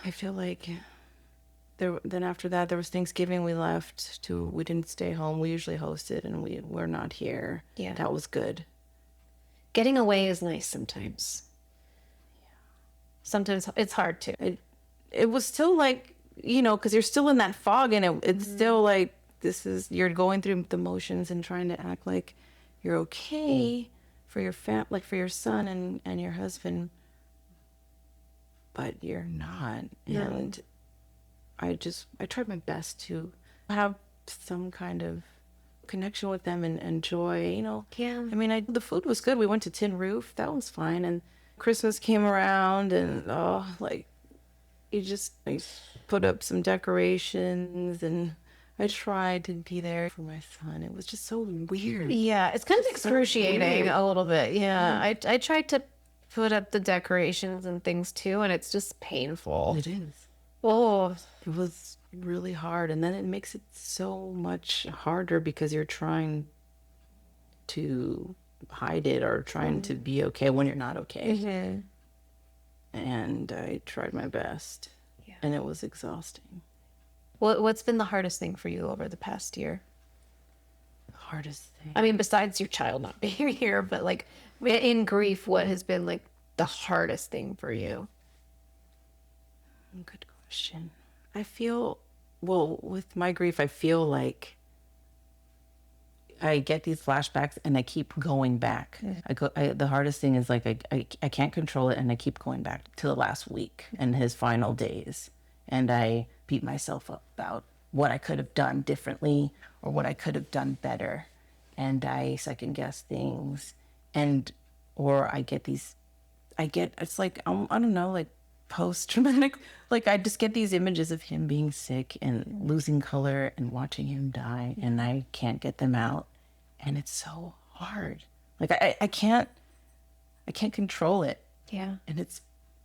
I feel like then after that, there was Thanksgiving. We didn't stay home. We usually hosted, and we're not here. Yeah. That was good. Getting away is nice sometimes. Yeah. Sometimes it's hard too. It was still like, because you're still in that fog, and it's still like, you're going through the motions and trying to act like you're okay for your like for your son and your husband, but you're not. And I tried my best to have some kind of connection with them and joy, Yeah. I mean, the food was good. We went to Tin Roof. That was fine. And Christmas came around, and I put up some decorations, and I tried to be there for my son. It was just so weird. Yeah, it's kind of excruciating a little bit. Yeah. I tried to put up the decorations and things too, and it's just painful. It is. Oh, it was really hard, and then it makes it so much harder because you're trying to hide it or trying to be okay when you're not okay. And I tried my best, and it was exhausting. What's been the hardest thing for you over the past year? The hardest thing, I mean, besides your child not being here, but like in grief, what has been like the hardest thing for you? Good question. I feel, with my grief, I feel like I get these flashbacks and I keep going back. The hardest thing is like I can't control it, and I keep going back to the last week and his final days, and I beat myself up about what I could have done differently or what I could have done better, and I second guess things, or it's like I don't know, like post-traumatic, like I just get these images of him being sick and losing color and watching him die, and I can't get them out, and it's so hard. Like I can't control it. Yeah. And it's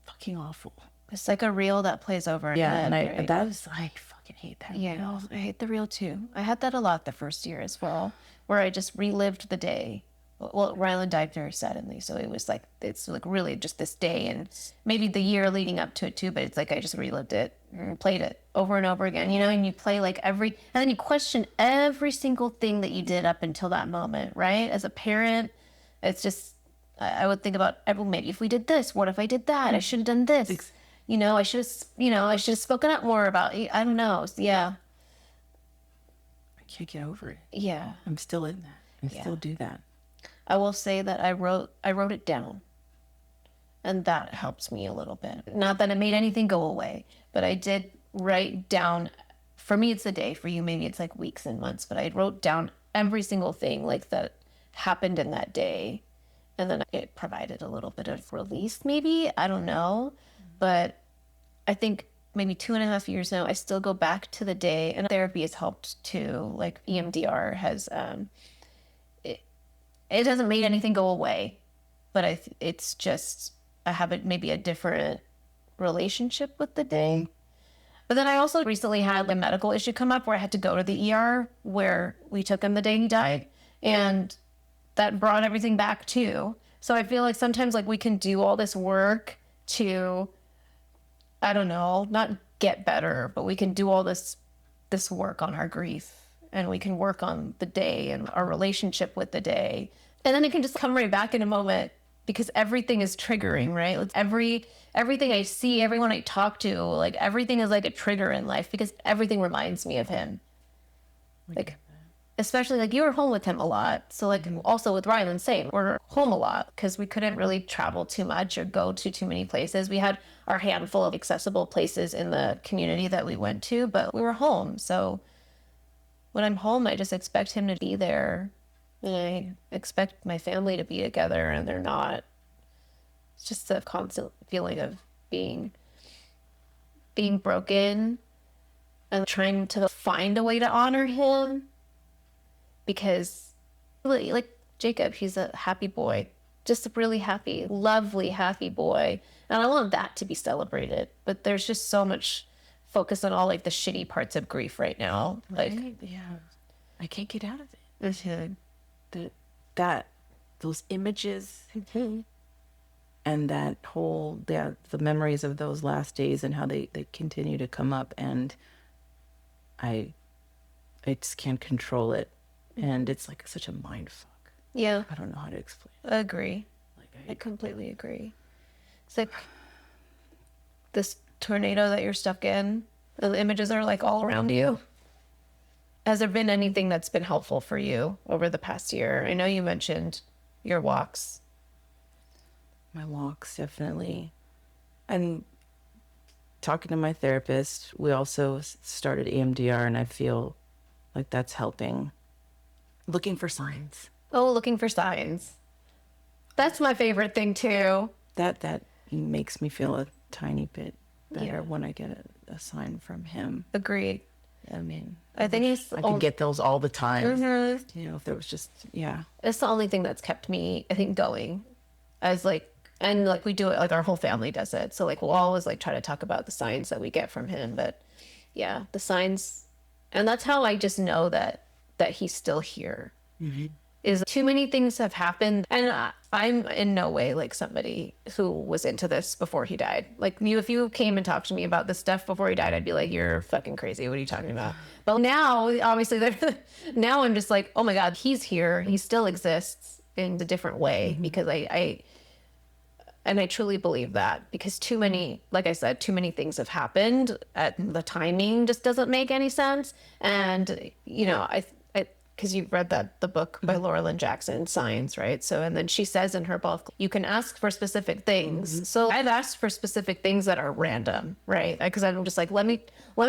fucking awful. It's like a reel that plays over. And I fucking hate that. Yeah, I hate the reel too. I had that a lot the first year as well, where I just relived the day. Well, Rylan died very suddenly, so it's like really just this day, and maybe the year leading up to it too, but it's like I just relived it and played it over and over again, and you play like and then you question every single thing that you did up until that moment, right? As a parent, it's just, I would think about, maybe if we did this, what if I did that? I should have done this. I should have spoken up more about, I don't know. Yeah. I can't get over it. Yeah. I'm still in that. I still do that. I will say that I wrote it down, and that helps me a little bit. Not that it made anything go away, but I did write down. For me, it's a day. For you, maybe it's like weeks and months. But I wrote down every single thing like that happened in that day, and then it provided a little bit of release. Maybe, I don't know, but I think maybe 2.5 years now, I still go back to the day, and therapy has helped too. Like EMDR has, it doesn't make anything go away, but it's just, I have maybe a different relationship with the day. But then I also recently had a medical issue come up where I had to go to the ER where we took him the day he died. And that brought everything back too. So I feel like sometimes like we can do all this work to, I don't know, not get better, but we can do all this work on our grief, and we can work on the day and our relationship with the day. And then it can just come right back in a moment because everything is triggering, right? Like everything I see, everyone I talk to, like everything is like a trigger in life because everything reminds me of him. Like, especially like you were home with him a lot. So like also with Rylan, same. We're home a lot because we couldn't really travel too much or go to too many places. We had our handful of accessible places in the community that we went to, but we were home. So when I'm home, I just expect him to be there. And I expect my family to be together, and they're not. It's just a constant feeling of being broken and trying to find a way to honor him. Because, like Jacob, he's a happy boy. Just a really happy, lovely, happy boy. And I want that to be celebrated. But there's just so much focus on all like the shitty parts of grief right now. Like, Yeah. I can't get out of it. mm-hmm. Those images and that whole, the memories of those last days and how they continue to come up, and I just can't control it. And it's like such a mind fuck. Yeah. I don't know how to explain it. I agree. Like I completely agree. It's like this tornado that you're stuck in. The images are like all around you. Has there been anything that's been helpful for you over the past year? I know you mentioned your walks. My walks, definitely. And talking to my therapist, we also started EMDR, and I feel like that's helping. Looking for signs. Oh, looking for signs. That's my favorite thing too. That makes me feel a tiny bit better when I get a sign from him. Agreed. I mean, I think I could get those all the time. Mm-hmm. You know, if there was just, It's the only thing that's kept me, I think, going. As like, and like we do it, like our whole family does it. So like we'll always like try to talk about the signs that we get from him. But yeah, the signs, and that's how I just know that he's still here. Mm-hmm. Is too many things have happened, and I'm in no way like somebody who was into this before he died. Like if you came and talked to me about this stuff before he died, I'd be like, you're fucking crazy. What are you talking about? But now, obviously, now I'm just like, oh my God, he's here. He still exists in a different way because I truly believe that, because too many, like I said, too many things have happened. The timing just doesn't make any sense. And, you know, because you've read the book by Laura Lynn Jackson, Signs, right? So, and then she says in her book, you can ask for specific things. Mm-hmm. So I've asked for specific things that are random, right? Because I'm just like, let me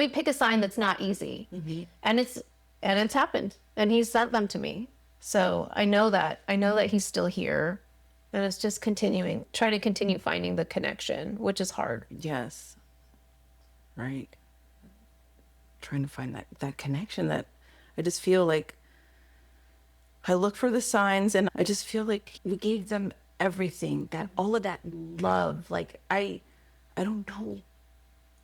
pick a sign that's not easy. Mm-hmm. And it's happened, and he's sent them to me. So I know that he's still here, and it's just try to continue finding the connection, which is hard. Yes. Right. Trying to find that connection that I just feel like I look for the signs, and I just feel like we gave them everything, that all of that love. Like I don't know.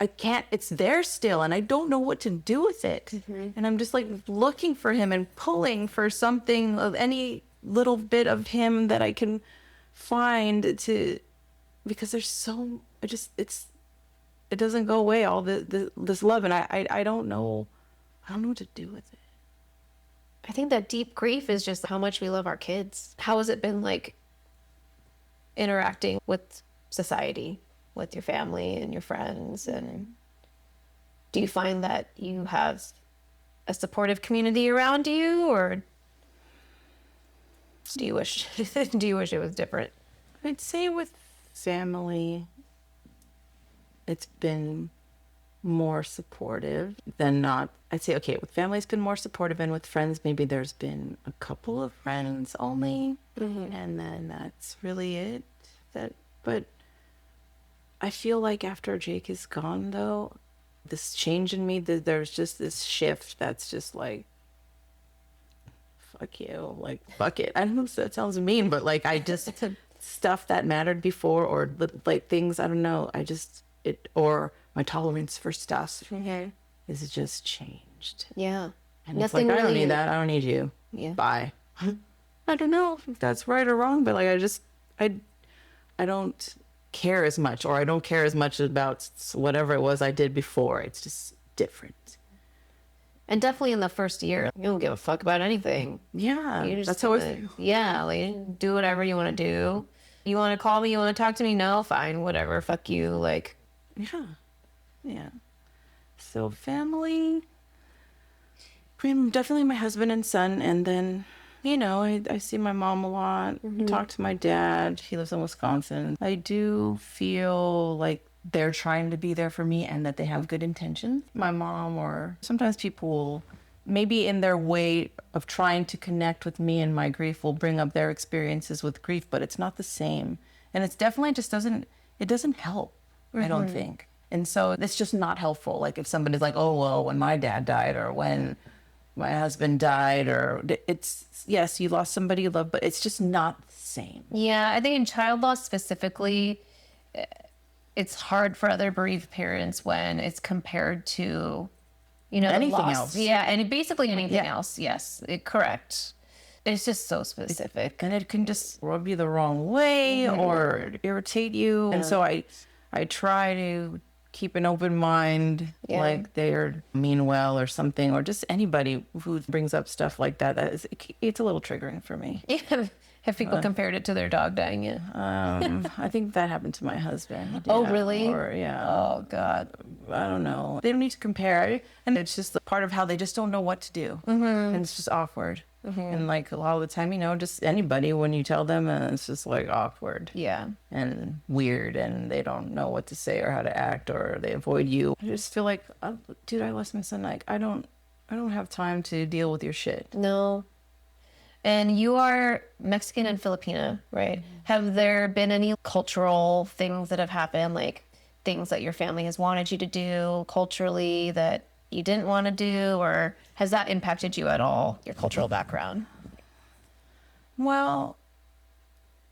I can't, it's there still, and I don't know what to do with it. Mm-hmm. And I'm just like looking for him and pulling for something of any little bit of him that I can find because there's so, it doesn't go away, all this love. And I don't know what to do with it. I think that deep grief is just how much we love our kids. How has it been like interacting with society, with your family and your friends? And do you find that you have a supportive community around you, or? Do you wish it was different? I'd say with family, it's been more supportive than not. I'd say, okay, with family, it's been more supportive, and with friends, maybe there's been a couple of friends only, and then that's really it. But I feel like after Jake is gone, though, this change in me, there's just this shift that's just like, fuck you, like, fuck it. I don't know if that sounds mean, but like, I just, stuff that mattered before, or like things, I don't know, or my tolerance for stuff is just changed. Yeah. And it's like, I don't need that. I don't need you. Yeah. Bye. I don't know if that's right or wrong, but like, I don't care as much, or I don't care as much about whatever it was I did before. It's just different. And definitely in the first year, you don't give a fuck about anything. Yeah. You just That's how it. yeah, like, do whatever you want to do. You want to call me? You want to talk to me? No, fine, whatever. Fuck you. Like, Yeah. Yeah. So family, definitely my husband and son. And then, I see my mom a lot, talk to my dad. He lives in Wisconsin. I do feel like they're trying to be there for me and that they have good intentions. My mom, or sometimes people will, maybe in their way of trying to connect with me and my grief, will bring up their experiences with grief, but it's not the same. And it's definitely it doesn't help, I don't think. And so it's just not helpful. Like if somebody's like, oh, well, when my dad died, or when my husband died, or yes, you lost somebody you love, but it's just not the same. yeah, I think in child loss specifically, it's hard for other bereaved parents when it's compared to, Anything loss. else. Yeah, and basically anything else. Yes, correct. It's just so specific. And it can just rub you the wrong way or irritate you. And so I try to keep an open mind, like they're mean well or something, or just anybody who brings up stuff like that. It's a little triggering for me. Yeah. Have people compared it to their dog dying? Yeah. I think that happened to my husband. Oh, really? Or, yeah. Oh, God. I don't know. They don't need to compare. And it's just part of how they just don't know what to do. And it's just awkward. And like a lot of the time, just anybody, when you tell them, it's just like awkward. Yeah. And weird, and they don't know what to say or how to act, or they avoid you. I just feel like, dude, I lost my son. Like, I don't have time to deal with your shit. No. And you are Mexican and Filipina, right? Have there been any cultural things that have happened, like things that your family has wanted you to do culturally that you didn't want to do, or has that impacted you at all, your cultural background? Well,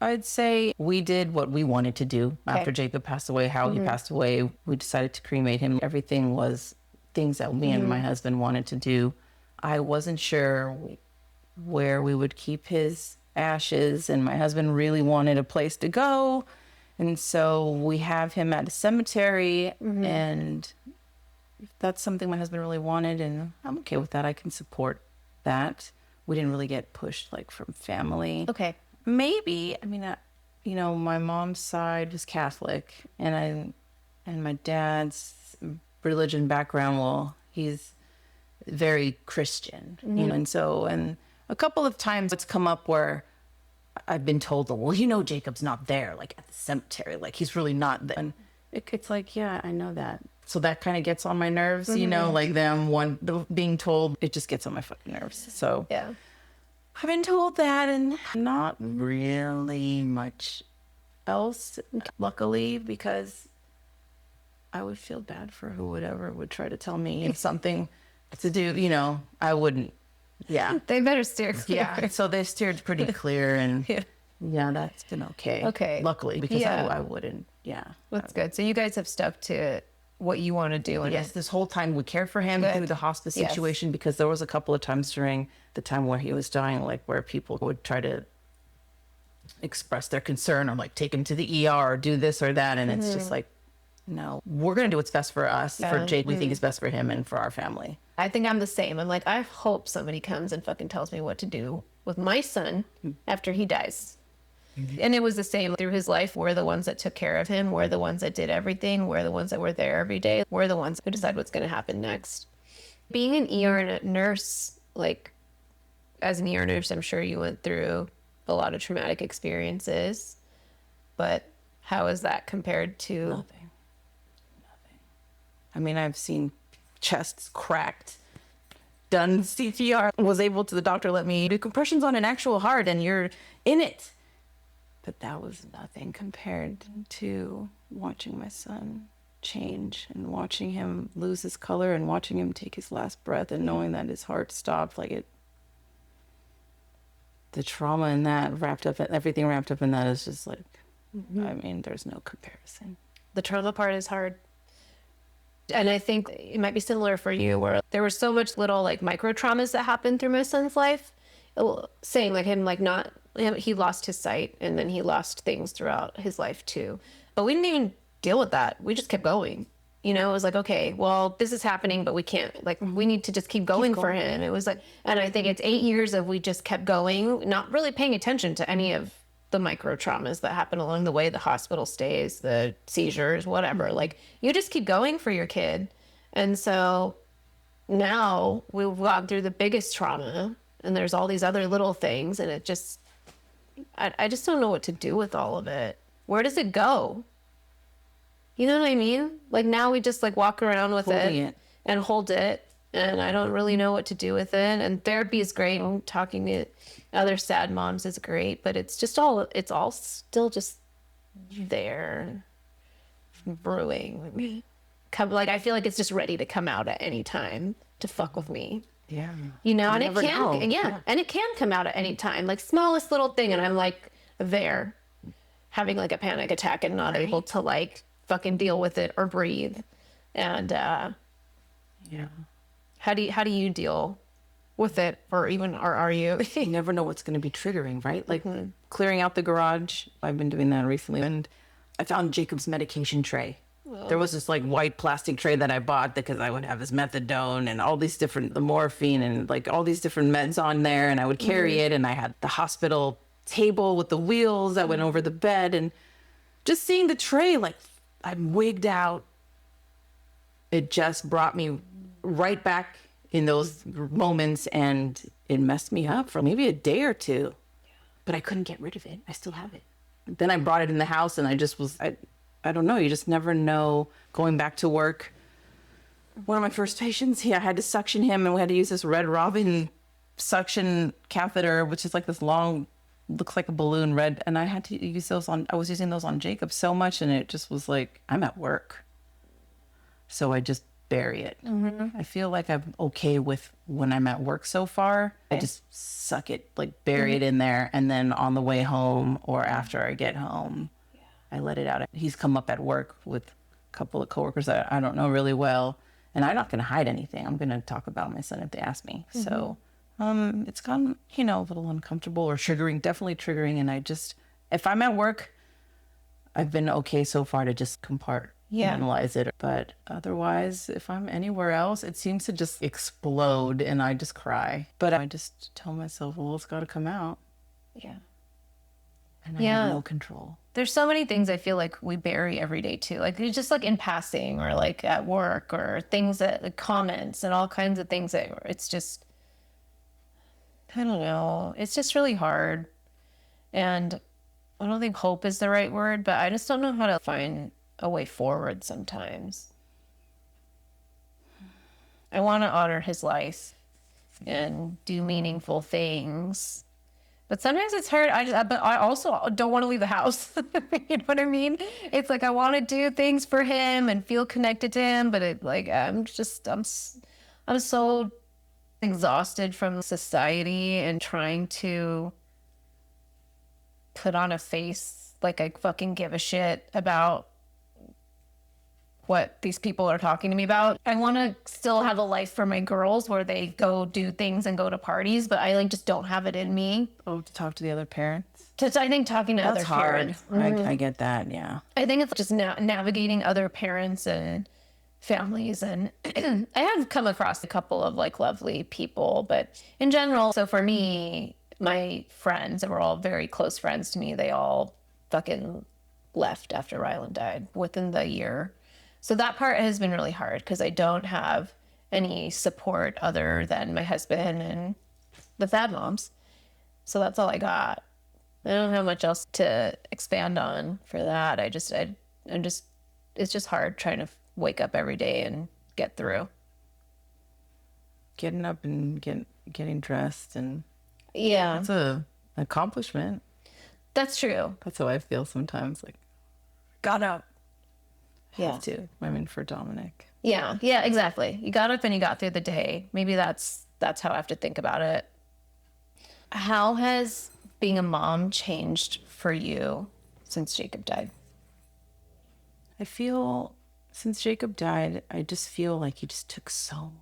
I'd say we did what we wanted to do after Jacob passed away, how he passed away. We decided to cremate him. Everything was things that me and my husband wanted to do. I wasn't sure where we would keep his ashes, and my husband really wanted a place to go. And so we have him at a cemetery, and if that's something my husband really wanted, and I'm okay with that. I can support that. We didn't really get pushed like from family. Okay. Maybe, my mom's side was Catholic, and my dad's religion background, well, he's very Christian, and a couple of times it's come up where I've been told, well, Jacob's not there, like at the cemetery, like he's really not there. And it's like, yeah, I know that. So that kind of gets on my nerves, like being told, it just gets on my fucking nerves. So Yeah. I've been told that, and not really much else, luckily, because I would feel bad for whoever would try to tell me something to do, I wouldn't. Yeah. They better steer clear. Yeah. So they steered pretty clear, and that's been okay. Okay. Luckily, because I wouldn't. Yeah. That's good. So you guys have stuck to what you want to do. And yes, this whole time we cared for him through the hospice situation, because there was a couple of times during the time where he was dying, like where people would try to express their concern or like take him to the ER or do this or that. And it's just like, no, we're going to do what's best for us, for Jake. We think is best for him and for our family. I think I'm the same. I'm like, I hope somebody comes and fucking tells me what to do with my son after he dies. And it was the same through his life. We're the ones that took care of him. We're the ones that did everything. We're the ones that were there every day. We're the ones who decide what's going to happen next. Being an ER nurse, like as an ER nurse, I'm sure you went through a lot of traumatic experiences, but how is that compared to Nothing. I mean, I've seen chests cracked, done CPR, was able to, the doctor let me do compressions on an actual heart and you're in it. But that was nothing compared to watching my son change and watching him lose his color and watching him take his last breath and knowing that his heart stopped. Like it, the trauma in that wrapped up, everything wrapped up in that is just like, I mean, there's no comparison. the trauma part is hard. And I think it might be similar for you, where there were so much little like micro traumas that happened through my son's life. Saying like him, like not, he lost his sight and then he lost things throughout his life too. But we didn't even deal with that. We just kept going. You know, it was like, okay, well, this is happening, but we can't, like, we need to just keep going for him. It was like, and I think it's 8 years of we just kept going, not really paying attention to any of the micro traumas that happen along the way, the hospital stays, the seizures, whatever. Like, you just keep going for your kid. And so now we've gone through the biggest trauma and there's all these other little things. And it just, I just don't know what to do with all of it. Where does it go? You know what I mean? Like now we just like walk around with it and hold it. And I don't really know what to do with it. And therapy is great. And talking to other sad moms is great, but it's all still just there brewing. Like, I feel like it's just ready to come out at any time to fuck with me. Yeah. You know, and You it never can, know. and it can come out at any time, like smallest little thing. And I'm like there having like a panic attack and not able to like fucking deal with it or breathe. And, Yeah. how do you deal with it, or are you? You never know what's going to be triggering, right? Like clearing out the garage. I've been doing that recently. And I found Jacob's medication tray. There was this like white plastic tray that I bought because I would have his methadone and all these different, the morphine and like all these different meds on there. And I would carry it. And I had the hospital table with the wheels that went over the bed. And just seeing the tray, like I'm wigged out. It just brought me right back in those moments, and it messed me up for maybe a day or two, but I couldn't get rid of it. I still have it. Then I brought it in the house and I just was, I don't know. You just never know. Going back to work, one of my first patients, I had to suction him and we had to use this Red Robin suction catheter, which is like this long, looks like a balloon red. And I had to use those I was using those on Jacob so much. And it just was like, I'm at work. So I just bury it. I feel like I'm okay with when I'm at work so far. I just suck it, like bury it in there. And then on the way home or after I get home, I let it out. He's come up at work with a couple of coworkers that I don't know really well. And I'm not going to hide anything. I'm going to talk about my son if they ask me. So it's gotten, a little uncomfortable or triggering, definitely triggering. And I just, if I'm at work, I've been okay so far to just compartmentalize it. But otherwise, if I'm anywhere else, it seems to just explode and I just cry. But I just tell myself, well, it's got to come out. Yeah. And I have no control. There's so many things I feel like we bury every day too. Like it's just like in passing or like at work or things that like comments and all kinds of things that it's just, I don't know. It's just really hard. And I don't think hope is the right word, but I just don't know how to find a way forward sometimes. I want to honor his life and do meaningful things. But sometimes it's hard. But I also don't want to leave the house. You know what I mean? It's like I want to do things for him and feel connected to him, but I'm so exhausted from society and trying to put on a face like I fucking give a shit about what these people are talking to me about. I want to still have a life for my girls where they go do things and go to parties, but I just don't have it in me. Oh, to talk to the other parents? I think talking to other parents. I get that, yeah. I think it's just navigating other parents and families. And I have come across a couple of lovely people, but in general, so for me, my friends that were all very close friends to me, they all fucking left after Rylan died within the year. So that part has been really hard because I don't have any support other than my husband and the Thad moms. So that's all I got. I don't have much else to expand on for that. I'm just, it's just hard trying to wake up every day and get through. Getting up and getting dressed, and Yeah, it's a accomplishment. that's true. That's how I feel sometimes. Like, got up. Yeah. Have to. I mean, for Dominic. Yeah, yeah, exactly. You got up and you got through the day. Maybe that's how I have to think about it. How has being a mom changed for you since Jacob died? I feel since Jacob died, I just feel like he just took so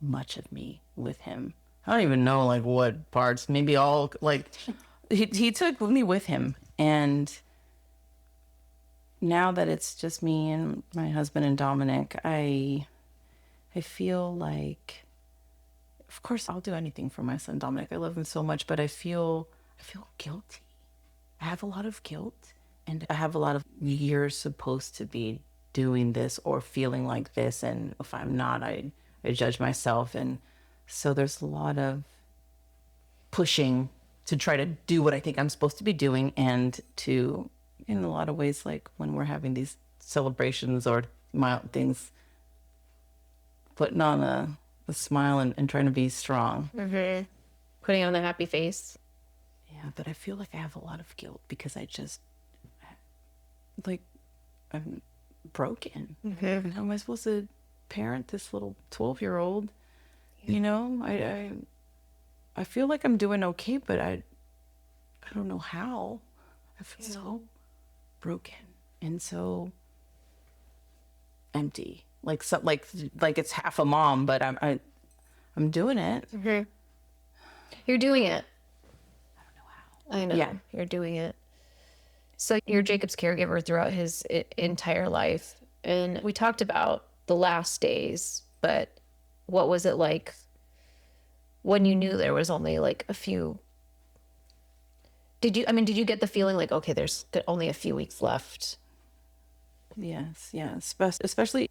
much of me with him. I don't even know like what parts, maybe all like he took me with him. And now that it's just me and my husband and Dominic, I feel like, of course I'll do anything for my son Dominic. I love him so much, but I feel guilty. I have a lot of guilt, and I have a lot of, you're supposed to be doing this or feeling like this, and if I'm not, I judge myself. And so there's a lot of pushing to try to do what I think I'm supposed to be doing, and to, in a lot of ways, like when we're having these celebrations or mild things, putting on a smile and trying to be strong. Mm-hmm. Putting on the happy face. Yeah, but I feel like I have a lot of guilt because I just, like, I'm broken. Mm-hmm. How am I supposed to parent this little 12-year-old? You know, I feel like I'm doing okay, but I don't know how. I feel so broken and so empty. Like it's half a mom, but I'm doing it. Mm-hmm. You're doing it. I don't know how. I know. Yeah. You're doing it. So you're Jacob's caregiver throughout his entire life. And we talked about the last days, but what was it like when you knew there was only like a few? Did you get the feeling like, okay, there's only a few weeks left? Yes. Especially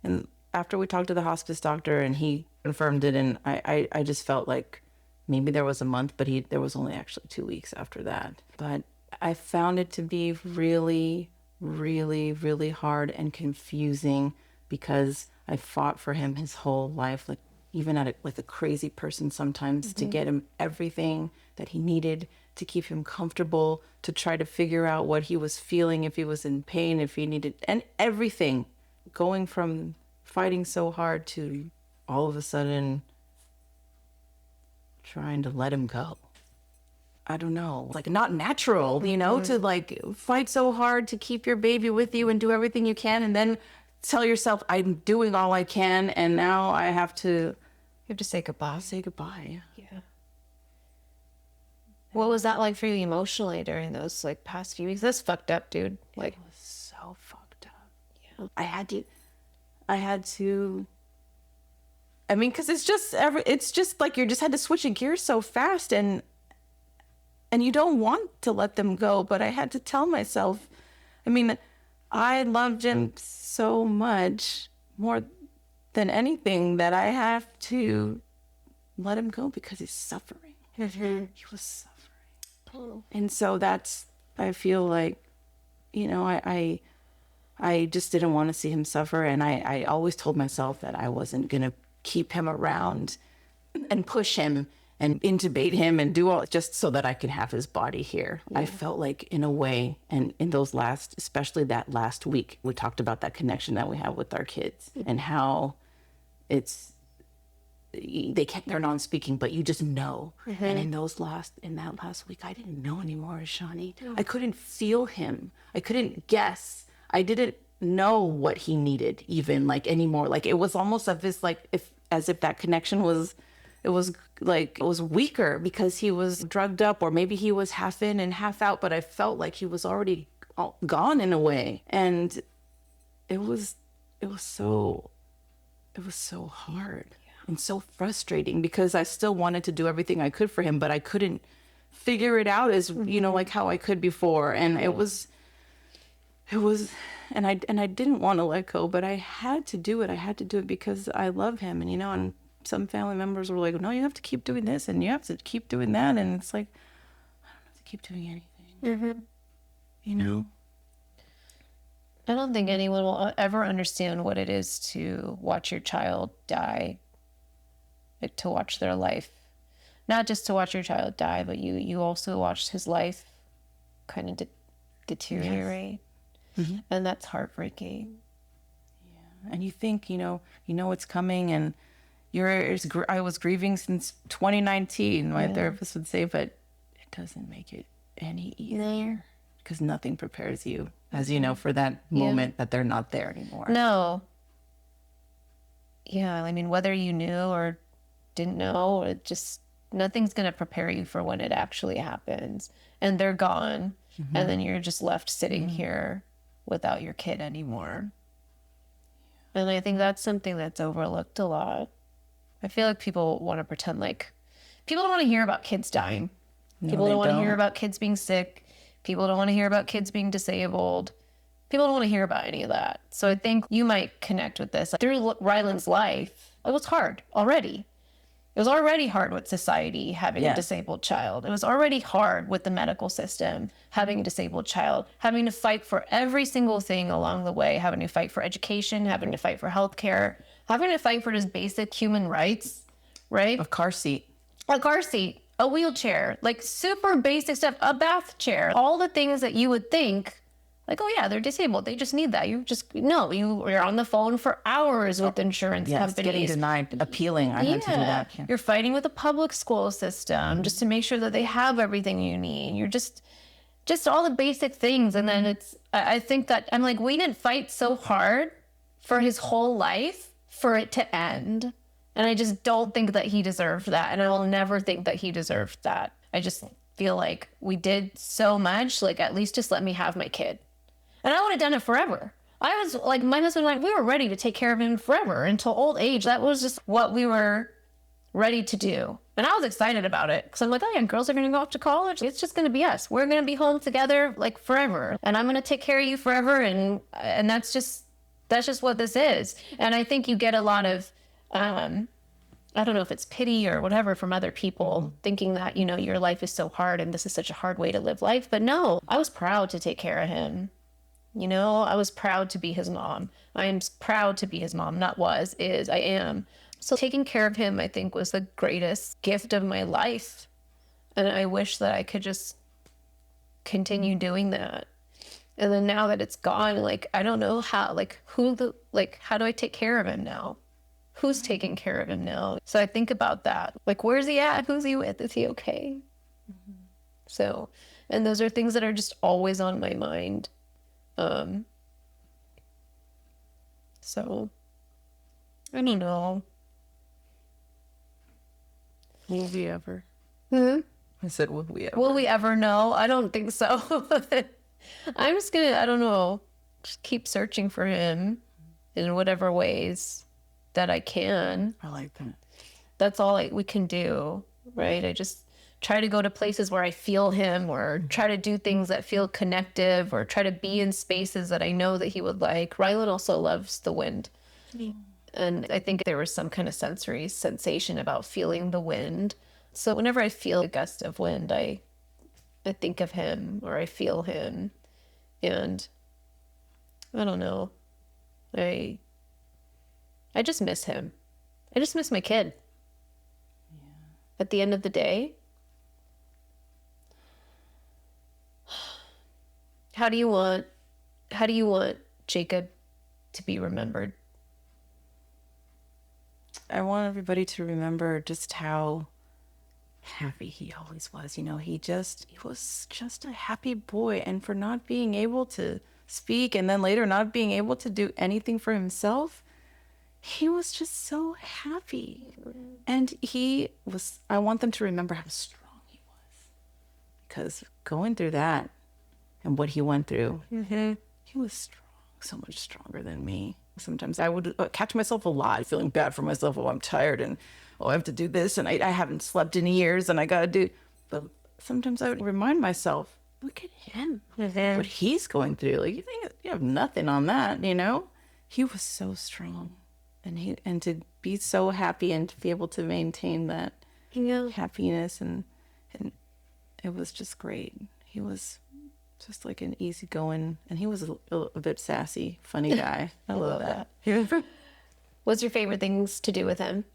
after we talked to the hospice doctor and he confirmed it, and I just felt like maybe there was a month, but there was only actually 2 weeks after that. But I found it to be really, really, really hard and confusing because I fought for him his whole life, like even like a crazy person sometimes, to get him everything that he needed, to keep him comfortable, to try to figure out what he was feeling, if he was in pain, if he needed, and everything. Going from fighting so hard to all of a sudden trying to let him go. I don't know, like not natural, you know, to like fight so hard to keep your baby with you and do everything you can, and then tell yourself, I'm doing all I can, and now I have to... You have to say goodbye. Say goodbye. Yeah. What was that like for you emotionally during those like past few weeks? That's fucked up, dude. Like, it was so fucked up. Yeah. I had to, I mean, because it's just like you just had to switch a gear so fast, and you don't want to let them go, but I had to tell myself, I mean, I loved him so much, more than anything, that I have to let him go because he's suffering. mm-hmm. He was suffering. Oh. And so that's, I feel like, you know, I just didn't want to see him suffer. And I always told myself that I wasn't going to keep him around and push him and intubate him and do all just so that I could have his body here. Yeah. I felt like, in a way, and in those especially that last week, we talked about that connection that we have with our kids and how they're non-speaking, but you just know. Mm-hmm. And in that last week, I didn't know anymore, Ishani. Oh. I couldn't feel him. I couldn't guess. I didn't know what he needed even like anymore. Like it was almost as if that connection was weaker because he was drugged up, or maybe he was half in and half out, but I felt like he was already gone in a way. And it was so hard. Yeah. And so frustrating because I still wanted to do everything I could for him, but I couldn't figure it out as, mm-hmm. you know, like how I could before. And it was, and I didn't want to let go, but I had to do it. I had to do it because I love him. And, you know, and some family members were like, no, you have to keep doing this and you have to keep doing that. And it's like, I don't have to keep doing anything. You know? I don't think anyone will ever understand what it is to watch your child die, like to watch their life. Not just to watch your child die, but you also watched his life kind of deteriorate. Yes. And that's heartbreaking. Yeah. And you think, you know it's coming, and I was grieving since 2019, my therapist would say, but it doesn't make it any easier because nothing prepares you, as you know, for that moment that they're not there anymore. No. Yeah, I mean, whether you knew or didn't know, it just, nothing's going to prepare you for when it actually happens. And they're gone. And then you're just left sitting here without your kid anymore. And I think that's something that's overlooked a lot. I feel like people want to pretend like people don't want to hear about kids dying. People don't want to hear about kids being sick. People don't want to hear about kids being disabled. People don't want to hear about any of that. So I think you might connect with this. Through Ryland's life, it was hard already. It was already hard with society having a disabled child. It was already hard with the medical system having a disabled child, having to fight for every single thing along the way, having to fight for education, having to fight for healthcare, having to fight for just basic human rights, right? A car seat, a wheelchair, like super basic stuff, a bath chair, all the things that you would think like, oh yeah, they're disabled. They just need that. You're on the phone for hours with insurance companies. Getting denied, appealing. I had to do that. Yeah. You're fighting with the public school system just to make sure that they have everything you need. You're just all the basic things. And then I think that I'm like, we didn't fight so hard for his whole life for it to end. And I just don't think that he deserved that. And I will never think that he deserved that. I just feel like we did so much, like at least just let me have my kid. And I would have done it forever. I was like, my husband and I, we were ready to take care of him forever until old age. That was just what we were ready to do. And I was excited about it because I'm like, oh yeah, girls are going to go off to college. It's just going to be us. We're going to be home together like forever. And I'm going to take care of you forever. And that's just what this is. And I think you get a lot of, I don't know if it's pity or whatever from other people thinking that, your life is so hard and this is such a hard way to live life. But no, I was proud to take care of him. I was proud to be his mom. I am proud to be his mom. Not was, is, I am. So taking care of him, I think, was the greatest gift of my life. And I wish that I could just continue doing that. And then now that it's gone, like, I don't know how, how do I take care of him now? Who's taking care of him now? So I think about that. Like, where's he at? Who's he with? Is he okay? So, and those are things that are just always on my mind. So I don't know. Will we ever? I said, will we ever? Will we ever know? I don't think so. I'm just gonna, I don't know, just keep searching for him in whatever ways that I can. I like that. That's all we can do, right? I just try to go to places where I feel him, or try to do things that feel connective, or try to be in spaces that I know that he would like. Ryland also loves the wind. And I think there was some kind of sensory sensation about feeling the wind. So whenever I feel a gust of wind, I think of him, or I feel him. And I don't know. I just miss him. I just miss my kid. Yeah. At the end of the day, how do you want Jacob to be remembered? I want everybody to remember just how happy he always was. He was just a happy boy. And for not being able to speak, and then later not being able to do anything for himself, he was just so happy. And I want them to remember how strong he was. Because going through that and what he went through, he was strong, so much stronger than me. Sometimes I would catch myself a lot, feeling bad for myself. Oh, I'm tired, and I have to do this, and I haven't slept in years, and I got to do. But sometimes I would remind myself, look at him, what he's going through. Like, you think you have nothing on that, He was so strong, and to be so happy and to be able to maintain that happiness, and it was just great. He was Just like an easygoing, and he was a bit sassy, funny guy. I love that. What's your favorite things to do with him?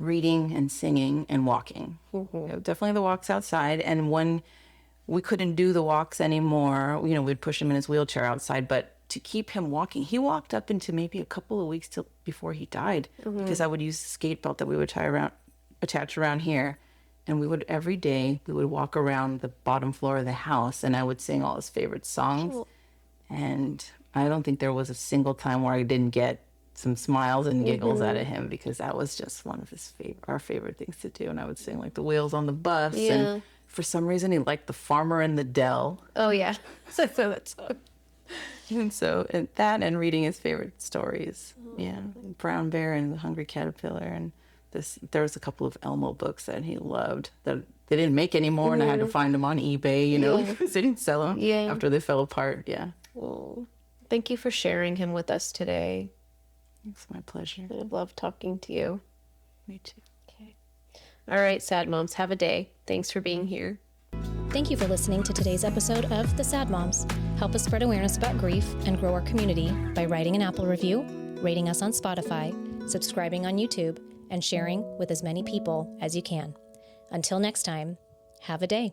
Reading and singing and walking. Definitely the walks outside. And when we couldn't do the walks anymore, we'd push him in his wheelchair outside, but to keep him walking, he walked up into maybe a couple of weeks before he died, because I would use the skate belt that we would attach around here. And every day we would walk around the bottom floor of the house, and I would sing all his favorite songs. Cool. And I don't think there was a single time where I didn't get some smiles and giggles out of him, because that was just one of our favorite things to do. And I would sing like the wheels on the bus. Yeah. And for some reason he liked the Farmer in the Dell. Oh yeah. So that song. And that and reading his favorite stories. Yeah. Brown Bear and the Hungry Caterpillar, and there was a couple of Elmo books that he loved that they didn't make anymore, and I had to find them on eBay, because they didn't sell them after they fell apart. Yeah. Well, thank you for sharing him with us today. It's my pleasure. I love talking to you. Me too. Okay. All right, Sad Moms, have a day. Thanks for being here. Thank you for listening to today's episode of The Sad Moms. Help us spread awareness about grief and grow our community by writing an Apple review, rating us on Spotify, subscribing on YouTube, and sharing with as many people as you can. Until next time, have a day.